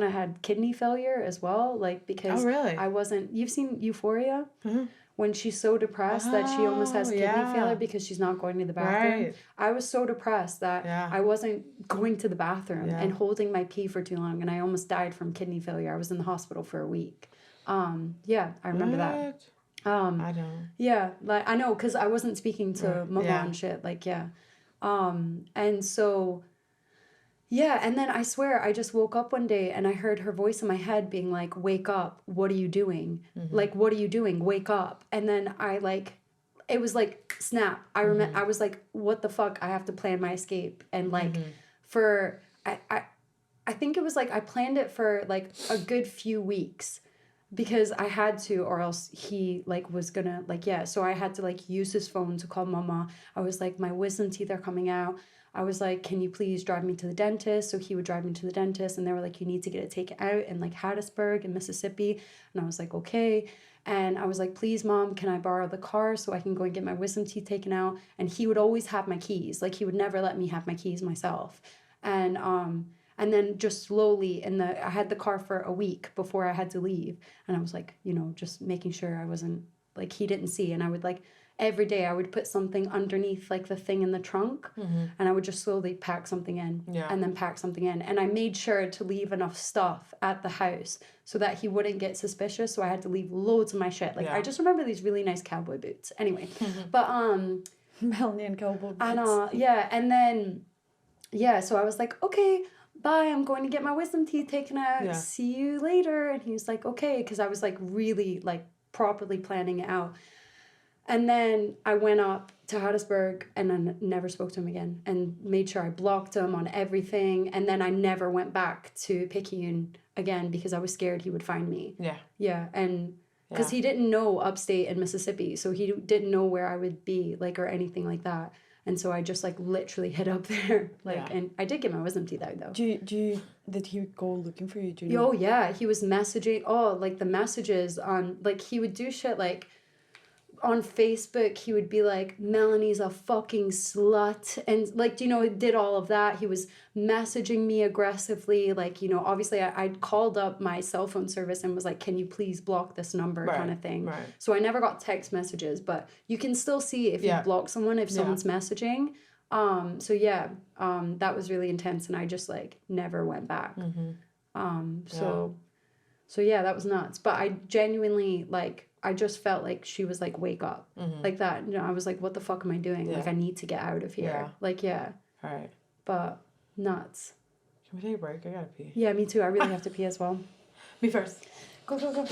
I had kidney failure as well. Like, because I wasn't, you've seen Euphoria? Mm-hmm. When she's so depressed that she almost has kidney failure because she's not going to the bathroom. Right. I was so depressed that I wasn't going to the bathroom and holding my pee for too long, and I almost died from kidney failure. I was in the hospital for a week. I remember that. I don't. Yeah, like I know, because I wasn't speaking to Mama and shit. Like, and so. Yeah, and then I swear I just woke up one day and I heard her voice in my head being like, wake up, what are you doing? Mm-hmm. Like, what are you doing? Wake up. And then I like, it was like, snap. I remember, I was like, what the fuck? I have to plan my escape. And like, I think it was like, I planned it for like a good few weeks, because I had to, or else he like was gonna like, so I had to like use his phone to call Mama. I was like, my wisdom teeth are coming out. I was like, can you please drive me to the dentist? So he would drive me to the dentist, and they were like, you need to get it taken out in like Hattiesburg in Mississippi. And I was like, okay. And I was like, please, Mom, can I borrow the car so I can go and get my wisdom teeth taken out? And he would always have my keys. Like, he would never let me have my keys myself. And then just slowly I had the car for a week before I had to leave. And I was like, you know, just making sure I wasn't like, he didn't see. And I would like, every day I would put something underneath like the thing in the trunk, and I would just slowly pack something in and then pack something in. And I made sure to leave enough stuff at the house so that he wouldn't get suspicious. So I had to leave loads of my shit. Like, I just remember these really nice cowboy boots. Anyway, but Melanie and cowboy boots. And and then so I was like, okay, bye, I'm going to get my wisdom teeth taken out. Yeah. See you later. And he was like, okay, because I was like really like properly planning it out. And then I went up to Hattiesburg, and I never spoke to him again, and made sure I blocked him on everything. And then I never went back to Picayune again, because I was scared he would find me. Yeah. Yeah. And because he didn't know upstate in Mississippi, so he didn't know where I would be, like, or anything like that. And so I just like literally hit up there, like, and I did get my wisdom teeth out though. Did he go looking for you? Do you know? Oh yeah, he was messaging. Oh, like the messages on, like, he would do shit like. On Facebook, he would be like, Melanie's a fucking slut. And, like, you know, did all of that. He was messaging me aggressively. Like, you know, obviously I called up my cell phone service and was like, can you please block this number, kind of thing. Right. So I never got text messages, but you can still see if you block someone, if someone's messaging. That was really intense, and I just, like, never went back. So that was nuts. But I genuinely, like, I just felt like she was like, wake up. Like that. You know, I was like, what the fuck am I doing? Like, I need to get out of here. Yeah. Like, All right. But nuts. Can we take a break? I gotta pee. Yeah, me too. I really have to pee as well. Me first. Go.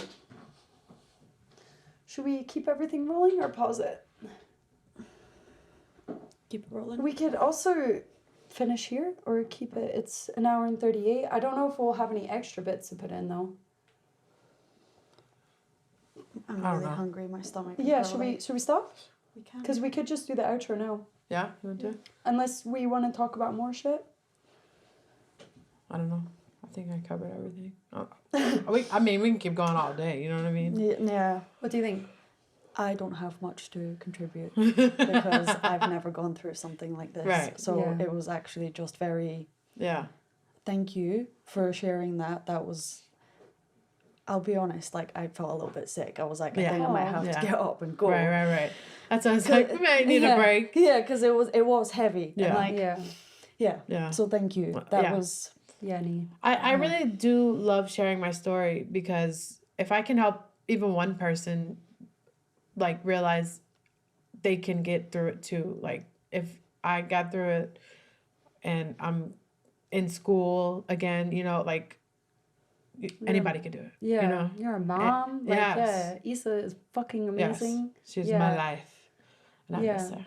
Should we keep everything rolling or pause it? Keep it rolling. We could also finish here or keep it. It's 1 hour and 38. I don't know if we'll have any extra bits to put in though. I'm really hungry. My stomach. Yeah, should we stop? We can. Because we could just do the outro now. Yeah, you want to? Unless we want to talk about more shit. I don't know. I think I covered everything. We can keep going all day. You know what I mean? Yeah. What do you think? I don't have much to contribute because I've never gone through something like this. Right. So it was actually just very. Yeah. Thank you for sharing that. That was. I'll be honest, like, I felt a little bit sick. I was like, I think I might have to get up and go. Right. That sounds like we might need a break. Yeah, because it was heavy. Yeah. And yeah. So thank you. That was... Yeah, I really do love sharing my story, because if I can help even one person, like, realize they can get through it too. Like, if I got through it and I'm in school again, you know, like anybody could do it. Yeah. You know? You're a mom. And, like, yes. yeah, Issa is fucking amazing. Yes. She's my life. And I miss her.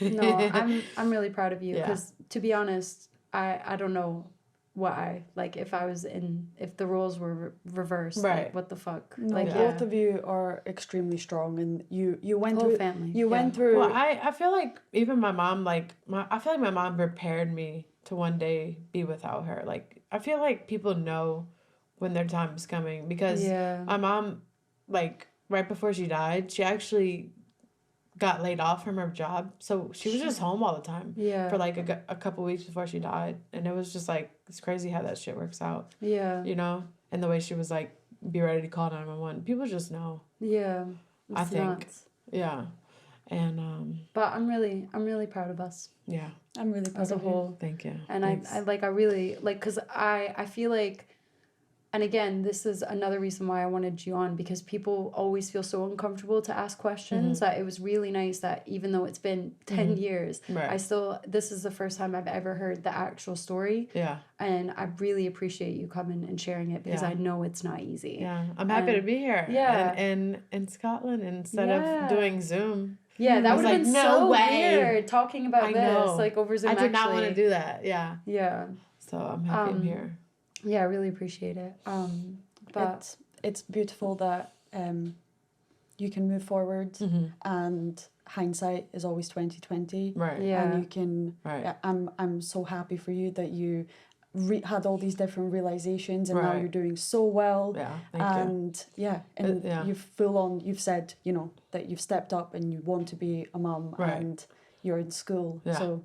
No, I'm really proud of you because to be honest, I don't know what if I was if the roles were reversed, like what the fuck. No, like both of you are extremely strong, and you went through family. You went through. Well, I feel like even my mom, I feel like my mom prepared me to one day be without her. Like I feel like people know when their time is coming because my mom, like right before she died, she actually got laid off from her job, so she was just home all the time for like a couple weeks before she died, and it was just like it's crazy how that shit works out. You know, and the way she was like, be ready to call 911. People just know. I think nuts. And but I'm really proud of us. I'm really proud as a whole. Thank you. And I really like because I feel like. And again, this is another reason why I wanted you on, because people always feel so uncomfortable to ask questions that it was really nice that even though it's been 10 years, this is the first time I've ever heard the actual story. And I really appreciate you coming and sharing it because I know it's not easy. I'm happy to be here. And in Scotland instead of doing Zoom. Yeah, that would have been so weird talking about this like over Zoom. I did not want to do that. Yeah. So I'm happy I'm here. Yeah, I really appreciate it. But it's beautiful that you can move forward and hindsight is always 2020. Right. Yeah. And you can. Right. I'm so happy for you that you had all these different realizations and now you're doing so well. Thank you. You've full on. You've said that you've stepped up and you want to be a mom and you're in school. So.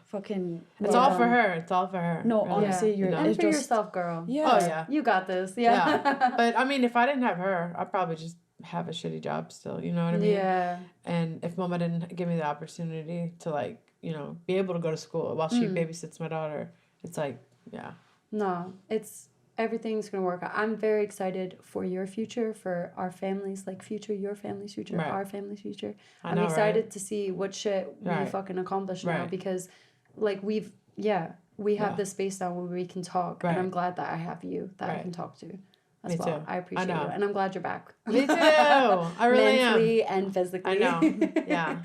Fucking. It's all for her. It's all for her. No, really. Honestly, you're. And for yourself, girl. Yeah. Oh yeah. You got this. But I mean, if I didn't have her, I'd probably just have a shitty job still. You know what I mean? Yeah. And if Mama didn't give me the opportunity to be able to go to school while she babysits my daughter, it's like No, everything's gonna work out. I'm very excited for your future, for our family's future, your family's future, our family's future. I'm excited to see what shit we fucking accomplish now because, we have this space now where we can talk, and I'm glad that I have you that I can talk to as well. Too. I appreciate it, and I'm glad you're back. Me too. I really mentally am. and physically. I know. Yeah.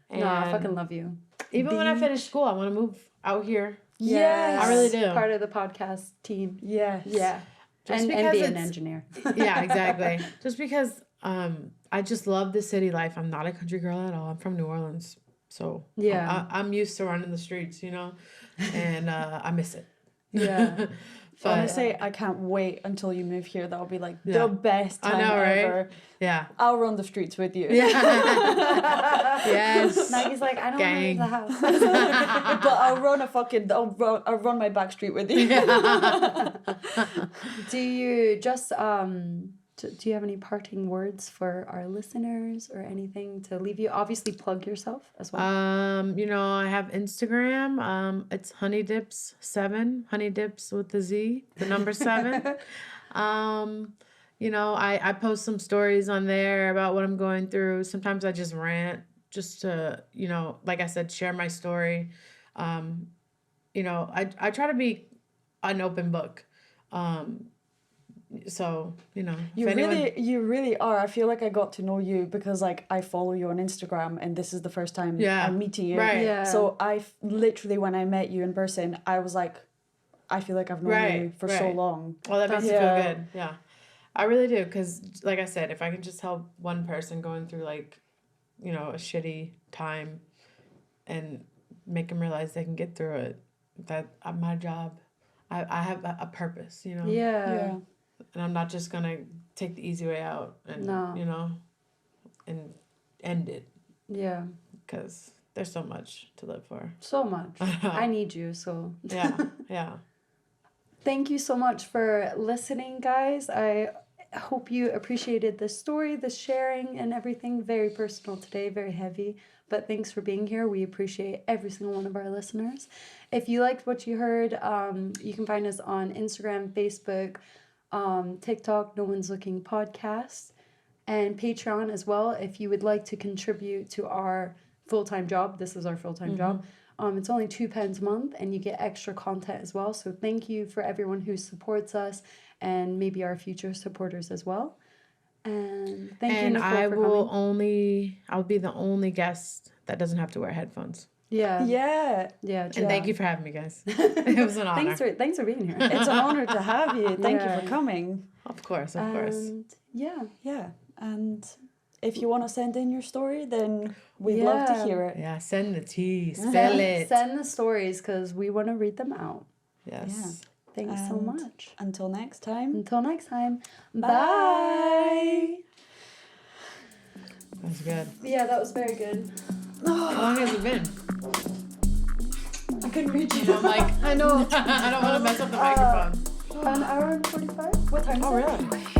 No, I fucking love you. Even when I finish school, I want to move out here. Yes. I really do. Part of the podcast team. Yes. Yeah. And be an engineer. Yeah, exactly. Just because I just love the city life. I'm not a country girl at all. I'm from New Orleans. So I'm used to running the streets, and I miss it. Yeah. But honestly, I can't wait until you move here. That'll be the best time ever. Yeah. I'll run the streets with you. Yeah. Yes. Maggie's like, I don't want to leave the house. But I'll run my back street with you. Yeah. Do you just do you have any parting words for our listeners or anything to leave you? Obviously plug yourself as well. I have Instagram. It's honeydips7, honeydips with the Z, the number 7. I post some stories on there about what I'm going through. Sometimes I just rant just to, like I said, share my story. I try to be an open book. So, you really are. I feel like I got to know you because I follow you on Instagram and this is the first time I'm meeting you. Right. Yeah. So I literally, when I met you in person, I was like, I feel like I've known you for so long. Well, that makes me feel good. Yeah. I really do. Because like I said, if I can just help one person going through a shitty time and make them realize they can get through it, that my job, I have a purpose, Yeah. And I'm not just going to take the easy way out and, and end it. Yeah. Because there's so much to live for. So much. I need you, so. Yeah. Thank you so much for listening, guys. I hope you appreciated this story, the sharing and everything. Very personal today, very heavy. But thanks for being here. We appreciate every single one of our listeners. If you liked what you heard, you can find us on Instagram, Facebook, TikTok, No One's Looking Podcast, and Patreon as well. If you would like to contribute to our full-time job, this is our full-time job, It's only £2 a month, and you get extra content as well. So thank you for everyone who supports us, and maybe our future supporters as well. And thank you, Nicole, for coming. I'll be the only guest that doesn't have to wear headphones. Yeah. And thank you for having me, guys. It was an honor. Thanks for being here. It's an honor to have you. Thank you for coming. Of course. Yeah. And if you want to send in your story, then we'd love to hear it. Yeah, send the tea. Spell it. Send the stories, because we want to read them out. Yes. Yeah. Thanks so much. Until next time. Bye. That was good. Yeah, that was very good. How long has it been? I couldn't reach you. I'm like, I know. I don't want to mess up the microphone. An hour and 45? What time is it? Oh, really?